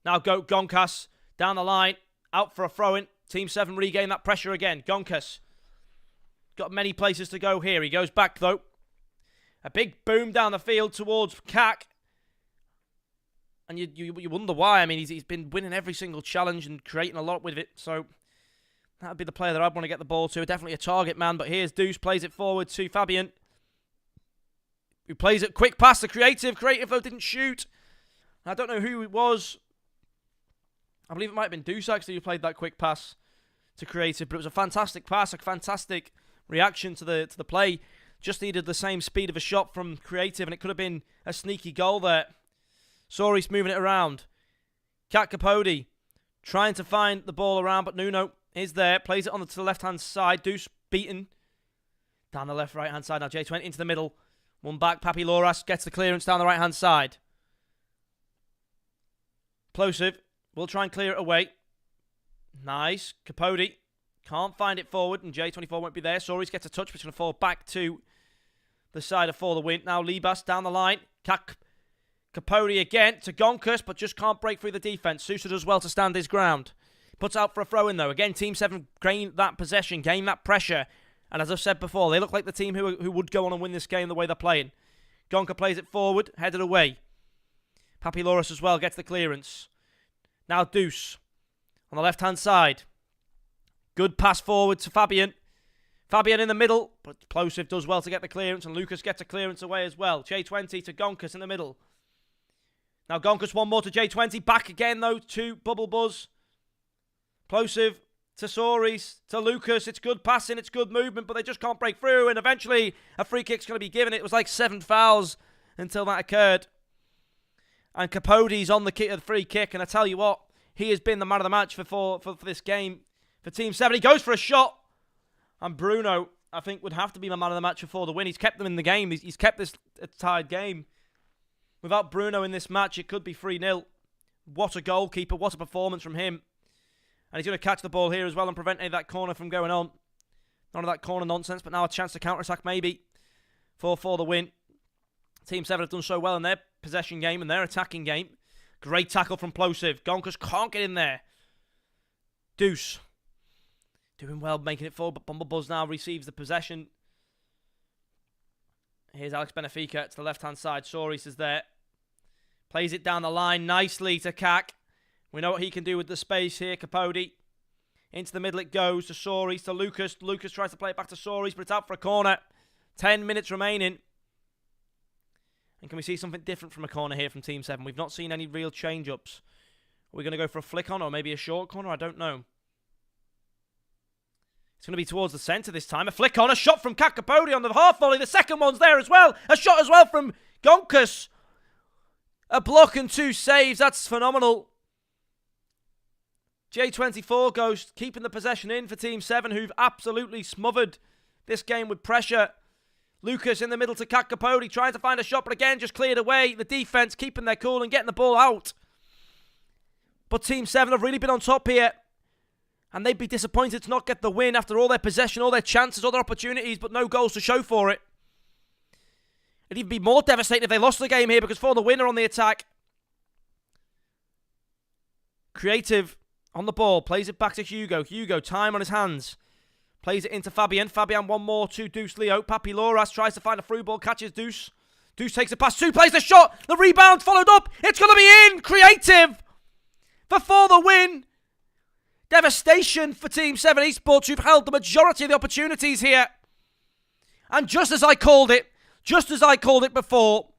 Now Gonkas down the line, out for a throw-in. Team 7 regain that pressure again. Gonkas got many places to go here. He goes back though. A big boom down the field towards Kak. And you wonder why. I mean, he's been winning every single challenge and creating a lot with it. So that would be the player that I'd want to get the ball to. Definitely a target man. But here's Deuce, plays it forward to Fabian, who plays it quick pass to Creative. Creative, though, didn't shoot. I don't know who it was. I believe it might have been Deuce, actually, who played that quick pass to Creative. But it was a fantastic pass, a fantastic reaction to the play. Just needed the same speed of a shot from Creative, and it could have been a sneaky goal there. Soares moving it around. Kat Capote trying to find the ball around, but Nuno is there. Plays it on to the left-hand side. Deuce beaten. Down the right-hand side now. J20 into the middle. One back. Papi Loras gets the clearance down the right-hand side. Plosive will try and clear it away. Nice. Capote can't find it forward, and J24 won't be there. Soares gets a touch, but it's going to fall back to the side of For the Win. Now Libas down the line. Capote again to Gonkas, but just can't break through the defence. Sousa does well to stand his ground. Puts out for a throw-in, though. Again, Team 7 gain that possession, gain that pressure. And as I've said before, they look like the team who would go on and win this game the way they're playing. Gonka plays it forward, headed away. Papi Loras as well gets the clearance. Now Deuce on the left-hand side. Good pass forward to Fabian. Fabian in the middle, but Plosive does well to get the clearance, and Lucas gets a clearance away as well. J20 to Gonkas in the middle. Now Gonkas one more to J20. Back again, though, to Bubble Buzz. Plosive to Soares, to Lucas. It's good passing, it's good movement, but they just can't break through, and eventually a free kick's going to be given. It was like 7 fouls until that occurred. And Capote's on the free kick, and I tell you what, he has been the man of the match for this game. For Team 7, he goes for a shot. And Bruno, I think, would have to be the man of the match For the Win. He's kept them in the game. He's kept this a tied game. Without Bruno in this match, it could be 3-0. What a goalkeeper. What a performance from him. And he's going to catch the ball here as well and prevent any of that corner from going on. None of that corner nonsense, but now a chance to counter-attack maybe for the Win. Team 7 have done so well in their possession game and their attacking game. Great tackle from Plosive. Gonkas can't get in there. Deuce doing well, making it forward, but Bumblebuzz now receives the possession. Here's Alex Benefica to the left-hand side. Soares is there. Plays it down the line nicely to Kak. We know what he can do with the space here. Capote. Into the middle it goes to Soares, to Lucas. Lucas tries to play it back to Soares, but it's out for a corner. 10 minutes remaining. And can we see something different from a corner here from Team 7? We've not seen any real change-ups. Are we going to go for a flick on or maybe a short corner? I don't know. It's going to be towards the centre this time. A flick on, a shot from Kat Capote on the half volley. The second one's there as well. A shot as well from Gonkas. A block and 2 saves. That's phenomenal. J24 Ghost keeping the possession in for Team 7, who've absolutely smothered this game with pressure. Lucas in the middle to Kat Capote, trying to find a shot, but again, just cleared away. The defence keeping their cool and getting the ball out. But Team 7 have really been on top here. And they'd be disappointed to not get the win after all their possession, all their chances, all their opportunities, but no goals to show for it. It'd even be more devastating if they lost the game here, because For the Win are on the attack. Creative on the ball, plays it back to Hugo. Hugo, time on his hands. Plays it into Fabian. Fabian one more to Deuce Leo. Papi Loras tries to find a through ball, catches Deuce. Deuce takes a pass, 2 plays the shot. The rebound followed up. It's going to be in. Creative for the Win. Devastation for Team 7 eSports, who've held the majority of the opportunities here. And just as I called it before,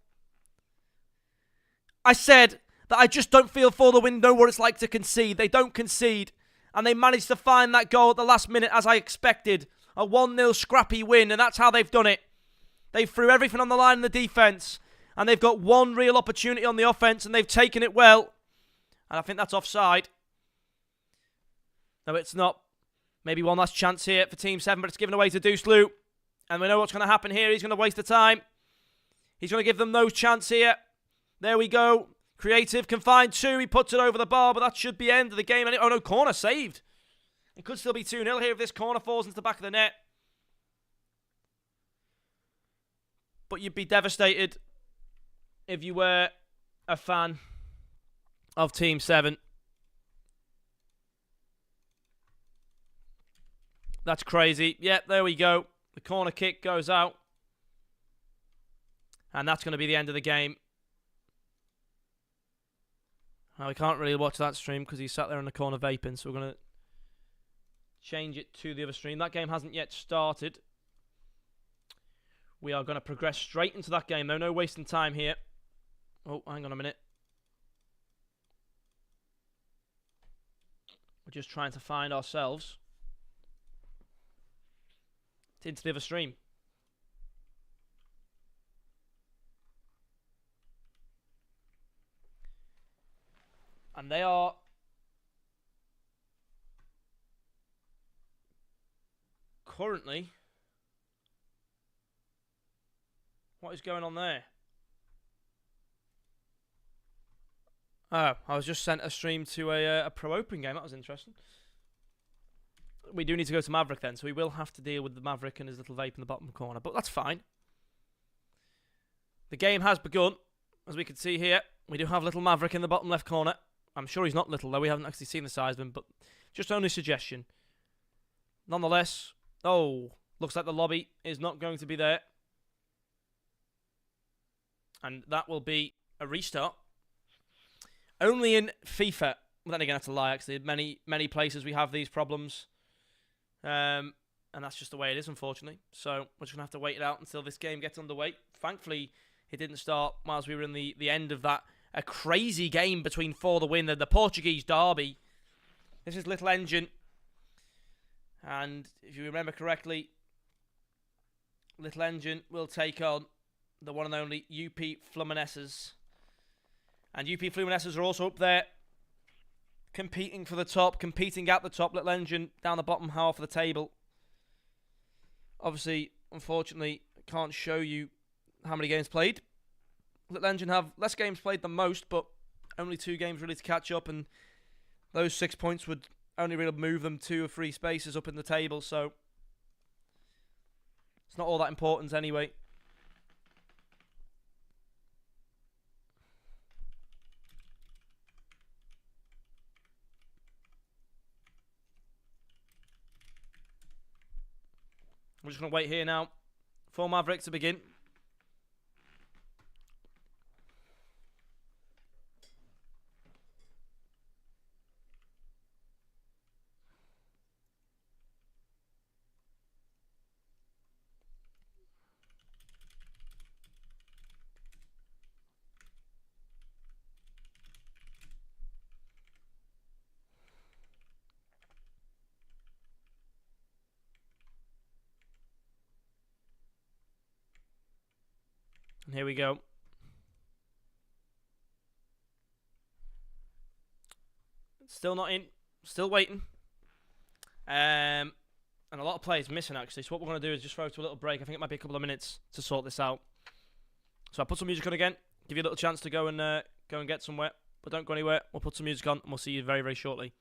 I said that I just don't feel For the Win know what it's like to concede. They don't concede. And they managed to find that goal at the last minute as I expected. A 1-0 scrappy win, and that's how they've done it. They threw everything on the line in the defence, and they've got one real opportunity on the offence, and they've taken it well. And I think that's offside. No, it's not. Maybe one last chance here for Team 7, but it's given away to Duslu. And we know what's going to happen here. He's going to waste the time. He's going to give them no chance here. There we go. Creative can find 2. He puts it over the bar, but that should be end of the game. Oh no, corner saved. It could still be 2-0 here if this corner falls into the back of the net. But you'd be devastated if you were a fan of Team 7. That's crazy. Yeah, there we go. The corner kick goes out. And that's going to be the end of the game. Now, we can't really watch that stream because he's sat there in the corner vaping, so we're going to change it to the other stream. That game hasn't yet started. We are going to progress straight into that game, though. No wasting time here. Oh, hang on a minute. We're just trying to find ourselves into the other stream. And they are currently... What is going on there? Oh, I was just sent a stream to a Pro Open game. That was interesting. We do need to go to Maverick then, so we will have to deal with the Maverick and his little vape in the bottom corner, but that's fine. The game has begun, as we can see here. We do have little Maverick in the bottom left corner. I'm sure he's not little, though. We haven't actually seen the size of him, but just only suggestion. Nonetheless, oh, looks like the lobby is not going to be there. And that will be a restart. Only in FIFA. Well, then again, that's a lie, actually. Many places we have these problems. And that's just the way it is, unfortunately. So we're just going to have to wait it out until this game gets underway. Thankfully, it didn't start whilst we were in the end of that. A crazy game between For the Win and the Portuguese derby. This is Little Engine. And if you remember correctly, Little Engine will take on the one and only UP Fluminenses. And UP Fluminenses are also up there, competing for the top, competing at the top. Little Engine down the bottom half of the table. Obviously, unfortunately, I can't show you how many games played. Little Engine have less games played than most, but only 2 games really to catch up, and those 6 points would only really move them 2 or 3 spaces up in the table, so it's not all that important anyway. We're just going to wait here now for Maverick to begin. And here we go. Still not in. Still waiting. And a lot of players missing, actually. So what we're going to do is just throw to a little break. I think it might be a couple of minutes to sort this out. So I'll put some music on again. Give you a little chance to go and get somewhere. But don't go anywhere. We'll put some music on and we'll see you very, very shortly.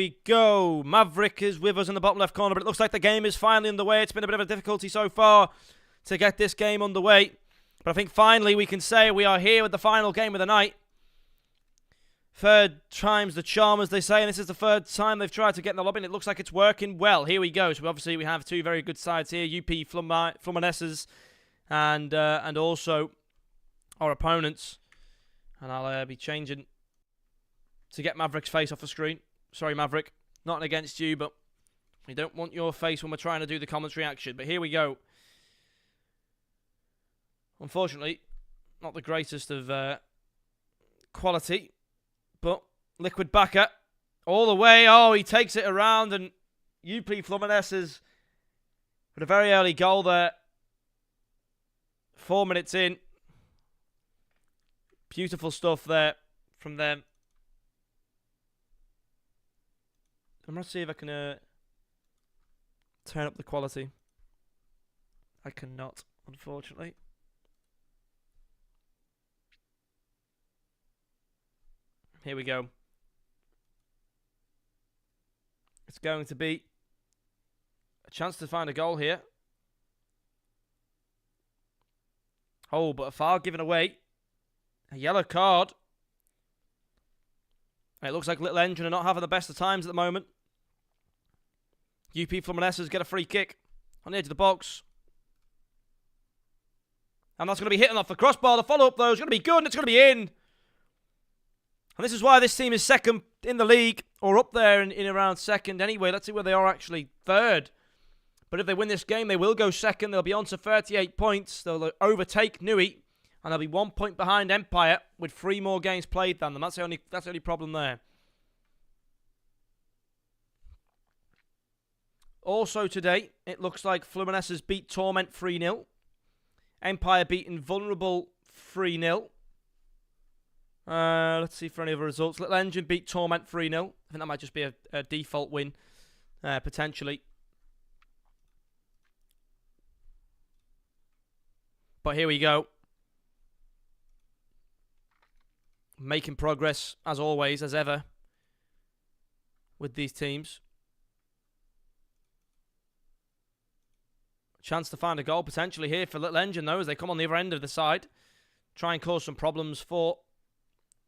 we go. Maverick is with us in the bottom left corner, but it looks like the game is finally underway. It's been a bit of a difficulty so far to get this game underway. But I think finally we can say we are here with the final game of the night. Third time's the charm, as they say, and this is the third time they've tried to get in the lobby, and it looks like it's working well. Here we go. So obviously we have two very good sides here, UP Fluminenses and also our opponents. And I'll be changing to get Maverick's face off the screen. Sorry, Maverick. Nothing against you, but we don't want your face when we're trying to do the commentary action. But here we go. Unfortunately, not the greatest of quality, but Liquid Backer all the way. Oh, he takes it around, and UP Fluminenses with a very early goal there. 4 minutes in. Beautiful stuff there from them. I'm going to see if I can turn up the quality. I cannot, unfortunately. Here we go. It's going to be a chance to find a goal here. Oh, but a foul given away. A yellow card. And it looks like Little Engine are not having the best of times at the moment. UP Fluminenses get a free kick on the edge of the box. And that's going to be hitting off the crossbar. The follow-up, though, is going to be good, and it's going to be in. And this is why this team is second in the league, or up there in around second anyway. Let's see where they are actually third. But if they win this game, they will go second. They'll be on to 38 points. They'll overtake NUI, and they'll be 1 point behind Empire with 3 more games played than them. That's the only problem there. Also today, it looks like Fluminenses beat Torment 3-0. Empire beat Invulnerable 3-0. Let's see for any other results. Little Engine beat Torment 3-0. I think that might just be a default win, potentially. But here we go. Making progress, as always, as ever, with these teams. Chance to find a goal, potentially, here for Little Engine, though, as they come on the other end of the side. Try and cause some problems for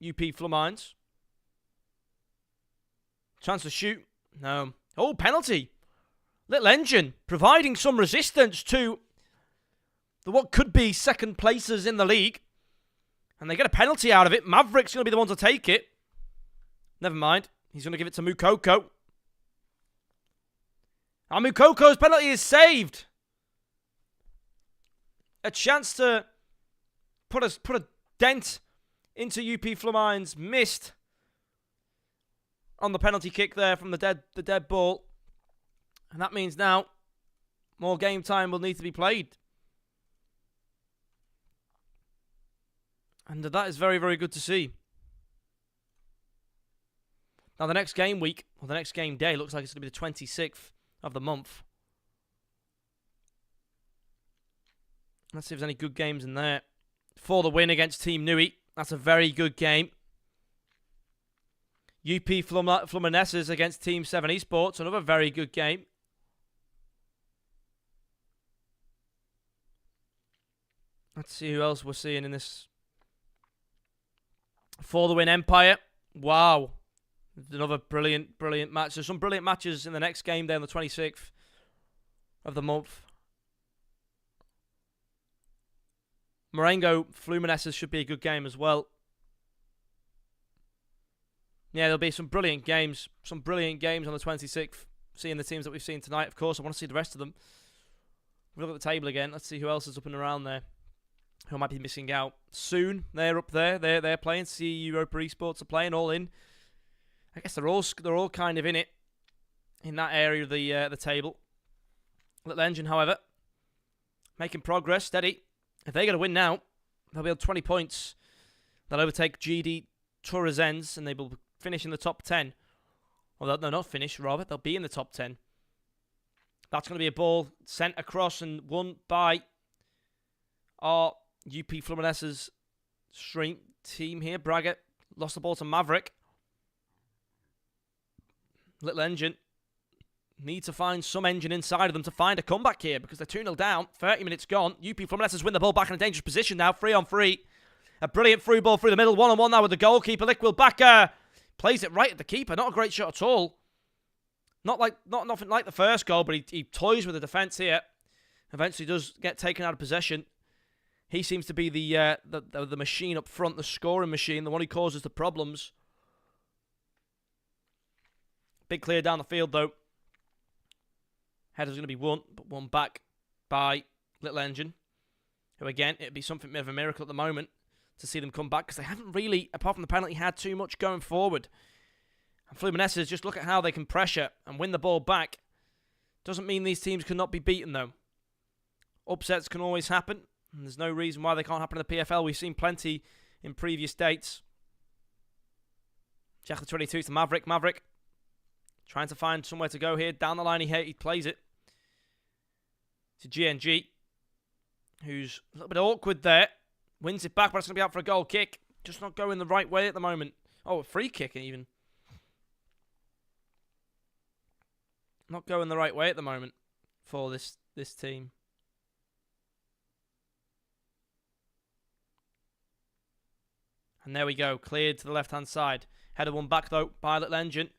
UP Fluminenses. Chance to shoot. No. Oh, penalty. Little Engine providing some resistance to what could be second places in the league. And they get a penalty out of it. Maverick's going to be the one to take it. Never mind. He's going to give it to Mukoko. And Mukoko's penalty is saved. A chance to put a dent into UP Fluminenses. Missed on the penalty kick there from the dead ball. And that means now more game time will need to be played. And that is very, very good to see. Now the next game week, or the next game day, looks like it's going to be the 26th of the month. Let's see if there's any good games in there. For the win against Team NUI. That's a very good game. UP Fluminenses against Team 7 eSports. Another very good game. Let's see who else we're seeing in this. For the win, Empire. Wow. Another brilliant, brilliant match. There's some brilliant matches in the next game there on the 26th of the month. Marengo, Fluminenses should be a good game as well. Yeah, there'll be some brilliant games. Some brilliant games on the 26th. Seeing the teams that we've seen tonight, of course. I want to see the rest of them. We'll look at the table again. Let's see who else is up and around there. Who might be missing out soon. They're up there. They're playing. See Europa eSports are playing all in. I guess they're all kind of in it. In that area of the table. Little Engine, however, making progress. Steady. If they're going to win now, they'll be on 20 points. They'll overtake GD Torresens, and they will finish in the top 10. Well, they'll not finish, Robert. They'll be in the top 10. That's going to be a ball sent across and won by our UP Fluminenses team here. Braga lost the ball to Maverick. Little Engine need to find some engine inside of them to find a comeback here because they're 2-0 down. 30 minutes gone. UP Fluminenses win the ball back in a dangerous position now. 3-on-3. A brilliant through ball through the middle. 1-on-1 now with the goalkeeper. Liquid Backer plays it right at the keeper. Not a great shot at all. Nothing like the first goal, but he toys with the defence here. Eventually does get taken out of possession. He seems to be the machine up front, the scoring machine, the one who causes the problems. Big clear down the field, though. Header's going to be won, but won back by Little Engine, who, again, it'd be something of a miracle at the moment to see them come back, because they haven't really, apart from the penalty, had too much going forward. And Fluminenses, just look at how they can pressure and win the ball back. Doesn't mean these teams cannot be beaten, though. Upsets can always happen, and there's no reason why they can't happen in the PFL. We've seen plenty in previous dates. Jack the 22 to Maverick. Maverick trying to find somewhere to go here. Down the line, he plays it to GNG, who's a little bit awkward there. Wins it back, but it's going to be out for a goal kick. Just not going the right way at the moment. Oh, a free kick even. Not going the right way at the moment for this team. And there we go. Cleared to the left-hand side. Header one back, though, by Little Engine.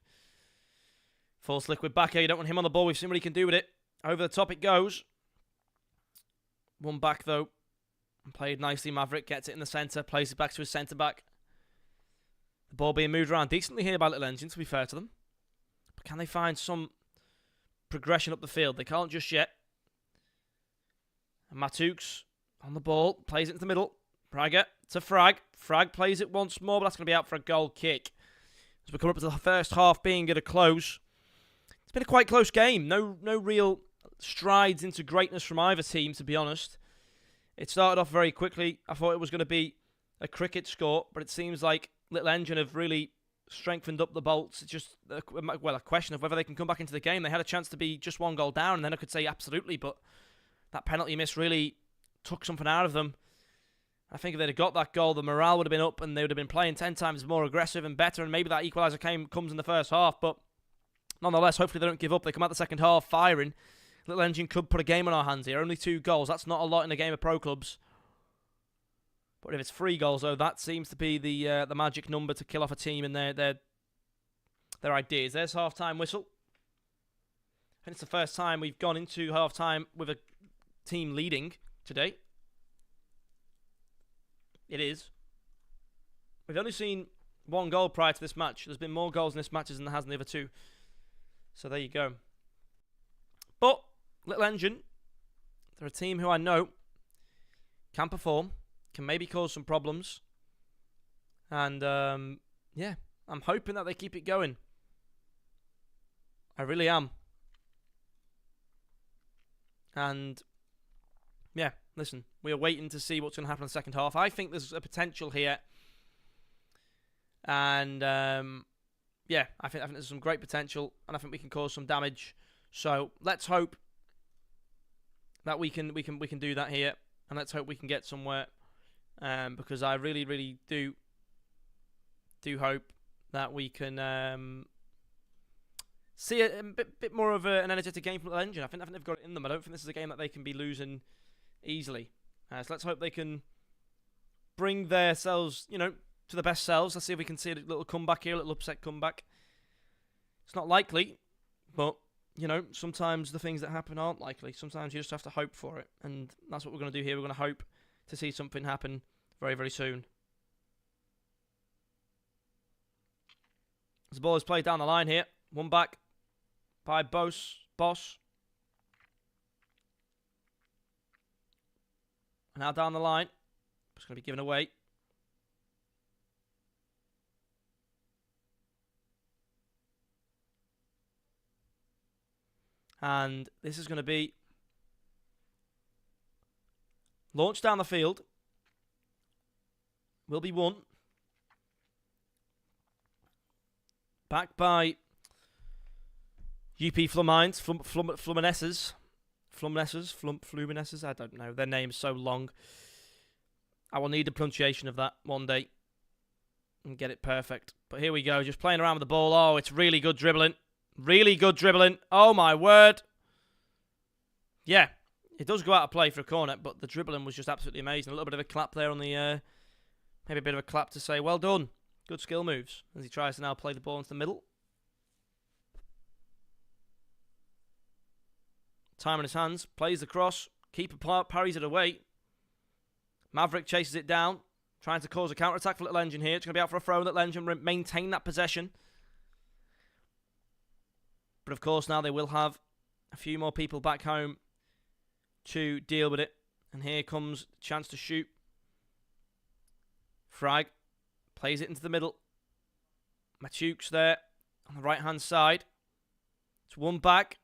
False Liquid Backer. You don't want him on the ball. We've seen what he can do with it. Over the top it goes. One back, though. And played nicely. Maverick gets it in the centre. Plays it back to his centre-back. The ball being moved around decently here by Little Engine, to be fair to them. But can they find some progression up the field? They can't just yet. And Matux on the ball. Plays it into the middle. Braga to Frag. Frag plays it once more, but that's going to be out for a goal kick. As we come up to the first half being at a close. It's been a quite close game. No real strides into greatness from either team, to be honest. It started off very quickly. I thought it was going to be a cricket score, but it seems like Little Engine have really strengthened up the bolts. It's just, a question of whether they can come back into the game. They had a chance to be just one goal down, and then I could say absolutely, but that penalty miss really took something out of them. I think if they'd have got that goal, the morale would have been up, and they would have been playing 10 times more aggressive and better, and maybe that equaliser comes in the first half, but nonetheless, hopefully they don't give up. They come out the second half firing. Little Engine could put a game on our hands here. Only 2 goals. That's not a lot in a game of pro clubs. But if it's 3 goals, though, that seems to be the magic number to kill off a team and their ideas. There's half-time whistle. I think it's the first time we've gone into half-time with a team leading today. It is. We've only seen 1 goal prior to this match. There's been more goals in this match than there has in the other 2. So there you go. But Little Engine, they're a team who I know can perform, can maybe cause some problems. And, yeah, I'm hoping that they keep it going. I really am. And, yeah, listen, we are waiting to see what's going to happen in the second half. I think there's a potential here. And, yeah, I think there's some great potential, and I think we can cause some damage. So let's hope that we can do that here, and let's hope we can get somewhere. Because I really do hope that we can see a bit more of an energetic game from the Engine. I think they've got it in them. I don't think this is a game that they can be losing easily. So let's hope they can bring themselves, to the best selves. Let's see if we can see a little comeback here, a little upset comeback. It's not likely, but, sometimes the things that happen aren't likely. Sometimes you just have to hope for it, and that's what we're going to do here. We're going to hope to see something happen very, very soon. As the ball is played down the line here. One back by Boss. And now down the line. It's going to be given away. And this is going to be launched down the field. Will be won. Back by UP Fluminenses. Fluminenses, I don't know. Their name's so long. I will need the pronunciation of that one day and get it perfect. But here we go, just playing around with the ball. Oh, it's really good dribbling Really good dribbling. Oh, my word. Yeah, it does go out of play for a corner, but the dribbling was just absolutely amazing. A little bit of a clap there on the... maybe a bit of a clap to say, well done. Good skill moves. As he tries to now play the ball into the middle. Time in his hands. Plays the cross. Keeper parries it away. Maverick chases it down. Trying to cause a counter-attack for Little Engine here. It's going to be out for a throw. Little Engine maintain that possession. But of course now they will have a few more people back home to deal with it. And here comes the chance to shoot. Frag plays it into the middle. Matuk's there on the right-hand side. It's one back.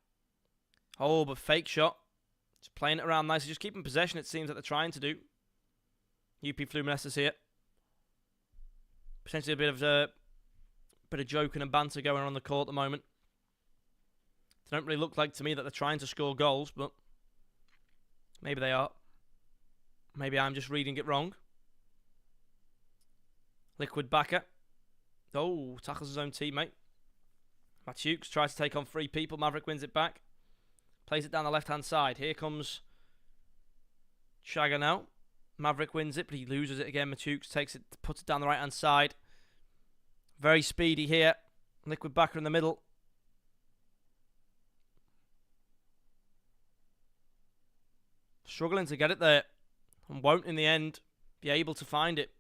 Oh, but fake shot. Just playing it around nicely. Just keeping possession, it seems that they're trying to do. UP Fluminenses here. Potentially a bit of joking and banter going on the court at the moment. They don't really look like to me that they're trying to score goals, but maybe they are. Maybe I'm just reading it wrong. Liquid backer. Oh, tackles his own teammate. Matuk's tries to take on three people. Maverick wins it back. Plays it down the left-hand side. Here comes Shagger now. Maverick wins it, but he loses it again. Matuk's takes it, puts it down the right-hand side. Very speedy here. Liquid backer in the middle. Struggling to get it there. And won't, in the end, be able to find it.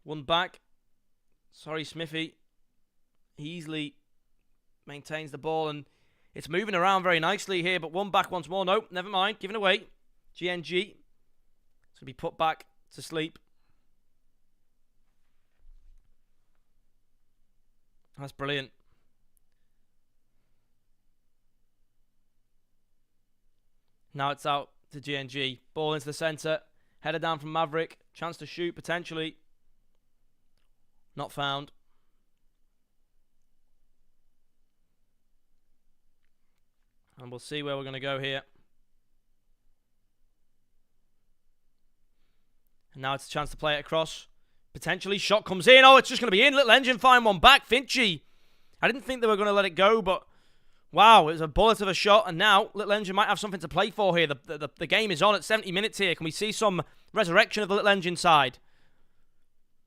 One back. Sorry, Smithy. Easily maintains the ball, and it's moving around very nicely here, but one back once more. Nope, never mind. Giving away. GNG. It's going to be put back to sleep. That's brilliant. Now it's out to GNG. Ball into the centre. Header down from Maverick. Chance to shoot, potentially. Not found. And we'll see where we're going to go here. And now it's a chance to play it across. Potentially, shot comes in. Oh, it's just going to be in. Little Engine find one back. Finchy. I didn't think they were going to let it go, but wow, it was a bullet of a shot. And now Little Engine might have something to play for here. The game is on at 70 minutes here. Can we see some resurrection of the Little Engine side?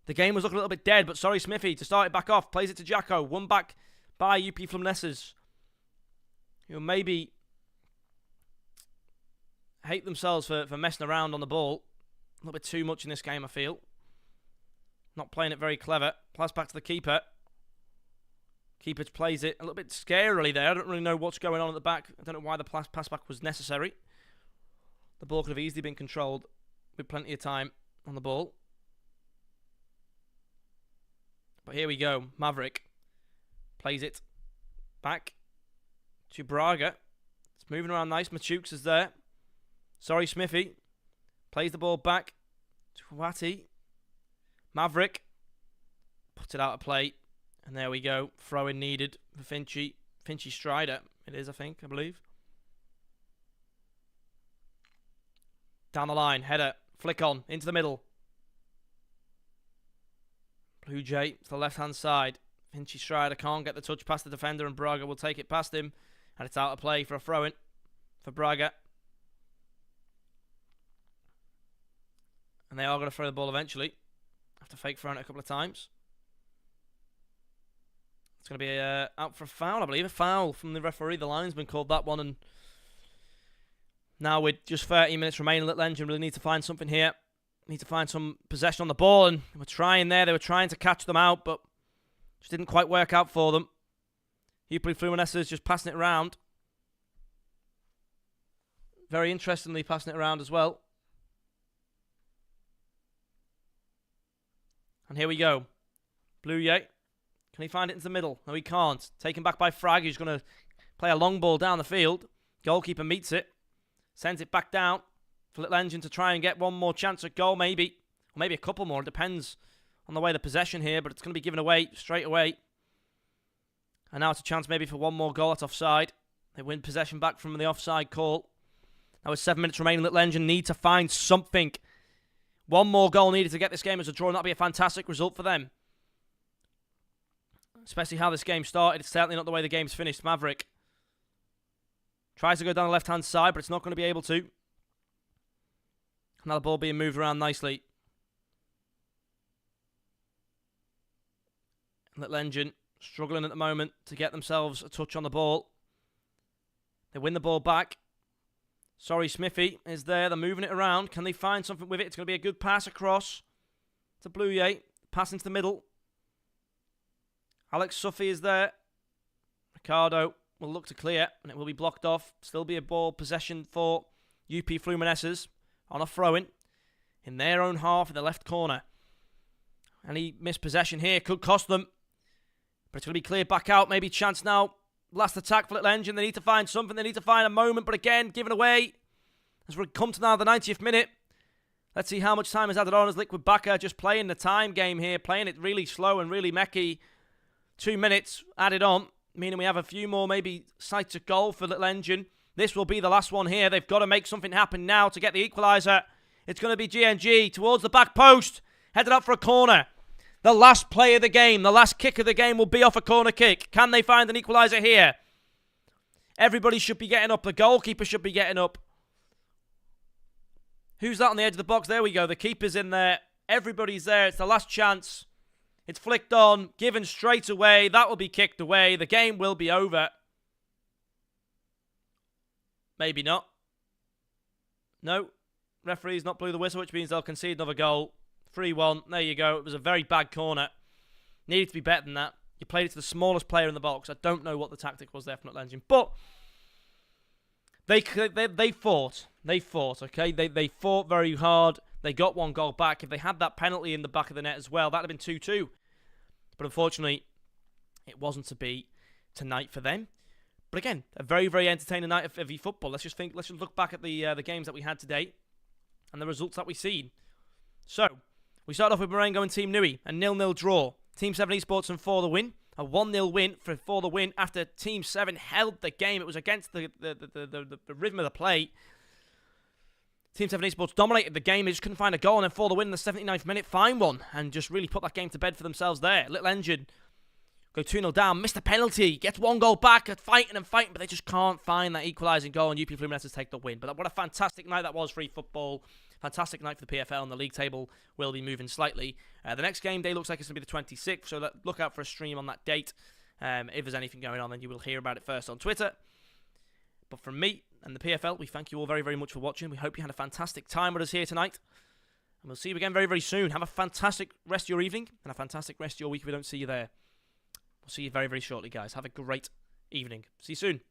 The game was looking a little bit dead, but sorry, Smithy to start it back off. Plays it to Jacko. One back by UP Fluminenses. Who maybe hate themselves for messing around on the ball. A little bit too much in this game, I feel. Not playing it very clever. Pass back to the keeper. Keeper plays it a little bit scarily there. I don't really know what's going on at the back. I don't know why the pass back was necessary. The ball could have easily been controlled with plenty of time on the ball. But here we go. Maverick plays it back to Braga. It's moving around nice. Matuk's is there. Sorry, Smithy. Plays the ball back to Wati. Maverick puts it out of play. And there we go. Throw-in needed for Finchy. Finchy Strider. It is, I believe. Down the line. Header. Flick on. Into the middle. Blue Jay to the left-hand side. Finchy Strider can't get the touch past the defender, and Braga will take it past him. And it's out of play for a throw-in for Braga. And they are going to throw the ball eventually. After fake throwing it a couple of times. It's going to be out for a foul, I believe. A foul from the referee. The linesman called that one. And now with just 30 minutes remaining, Little Engine really need to find something here. Need to find some possession on the ball. And we're trying there. They were trying to catch them out, but just didn't quite work out for them. UP Fluminenses just passing it around. Very interestingly passing it around as well. And here we go. Blue Yay. Can he find it into the middle? No, he can't. Taken back by Frag, who's going to play a long ball down the field. Goalkeeper meets it. Sends it back down for Little Engine to try and get one more chance at goal, maybe. Or maybe a couple more. It depends on the way the possession here, but it's going to be given away straight away. And now it's a chance maybe for one more goal at offside. They win possession back from the offside call. Now with 7 minutes remaining, Little Engine need to find something. One more goal needed to get this game as a draw, and that'd be a fantastic result for them. especially how this game started. It's certainly not the way the game's finished. Maverick tries to go down the left-hand side, but it's not going to be able to. Now the ball being moved around nicely. Little Engine struggling at the moment to get themselves a touch on the ball. They win the ball back. Sorry, Smithy is there. They're moving it around. Can they find something with it? It's going to be a good pass across to Bluye. Pass into the middle. Alex Suffy is there. Ricardo will look to clear, and it will be blocked off. Still be a ball possession for UP Fluminenses on a throw-in in their own half in the left corner. Any missed possession here could cost them, but it's going to be cleared back out. Maybe chance now. Last attack for Little Engine. They need to find something. They need to find a moment, but again, given away as we come to now the 90th minute. Let's see how much time is added on as Liquid Baka just playing the time game here, playing it really slow and really mechie. 2 minutes added on, meaning we have a few more maybe sights of goal for Little Engine. This will be the last one here. They've got to make something happen now to get the equaliser. It's going to be GNG towards the back post, headed up for a corner. The last play of the game, the last kick of the game will be off a corner kick. Can they find an equaliser here? Everybody should be getting up. The goalkeeper should be getting up. Who's that on the edge of the box? There we go. The keeper's in there. Everybody's there. It's the last chance. It's flicked on, given straight away. That will be kicked away. The game will be over. Maybe not. No. Referee's not blew the whistle, which means they'll concede another goal. 3-1. There you go. It was a very bad corner. Needed to be better than that. You played it to the smallest player in the box. I don't know what the tactic was there for Little Engine. But they fought. They fought, okay? They fought very hard. They got one goal back. If they had that penalty in the back of the net as well, that would have been 2-2. But unfortunately, it wasn't to be tonight for them. But again, a very, very entertaining night of football. Let's just look back at the games that we had today and the results that we've seen. So, we start off with Marengo and Team NUI, a 0-0 draw. Team 7 eSports and 4 the win. A 1-0 win for the win after Team 7 held the game. It was against the rhythm of the play. Team 7 eSports dominated the game. They just couldn't find a goal. And then for the win in the 79th minute, find one. And just really put that game to bed for themselves there. Little Engine go 2-0 down. Missed a penalty. Gets one goal back. Fighting, but they just can't find that equalising goal. And UP Fluminenses take the win. But what a fantastic night that was for eFootball. Fantastic night for the PFL, and the league table will be moving slightly. The next game day looks like it's going to be the 26th, so look out for a stream on that date. If there's anything going on, then you will hear about it first on Twitter. But from me and the PFL, we thank you all very, very much for watching. We hope you had a fantastic time with us here tonight. And we'll see you again very, very soon. Have a fantastic rest of your evening and a fantastic rest of your week if we don't see you there. We'll see you very, very shortly, guys. Have a great evening. See you soon.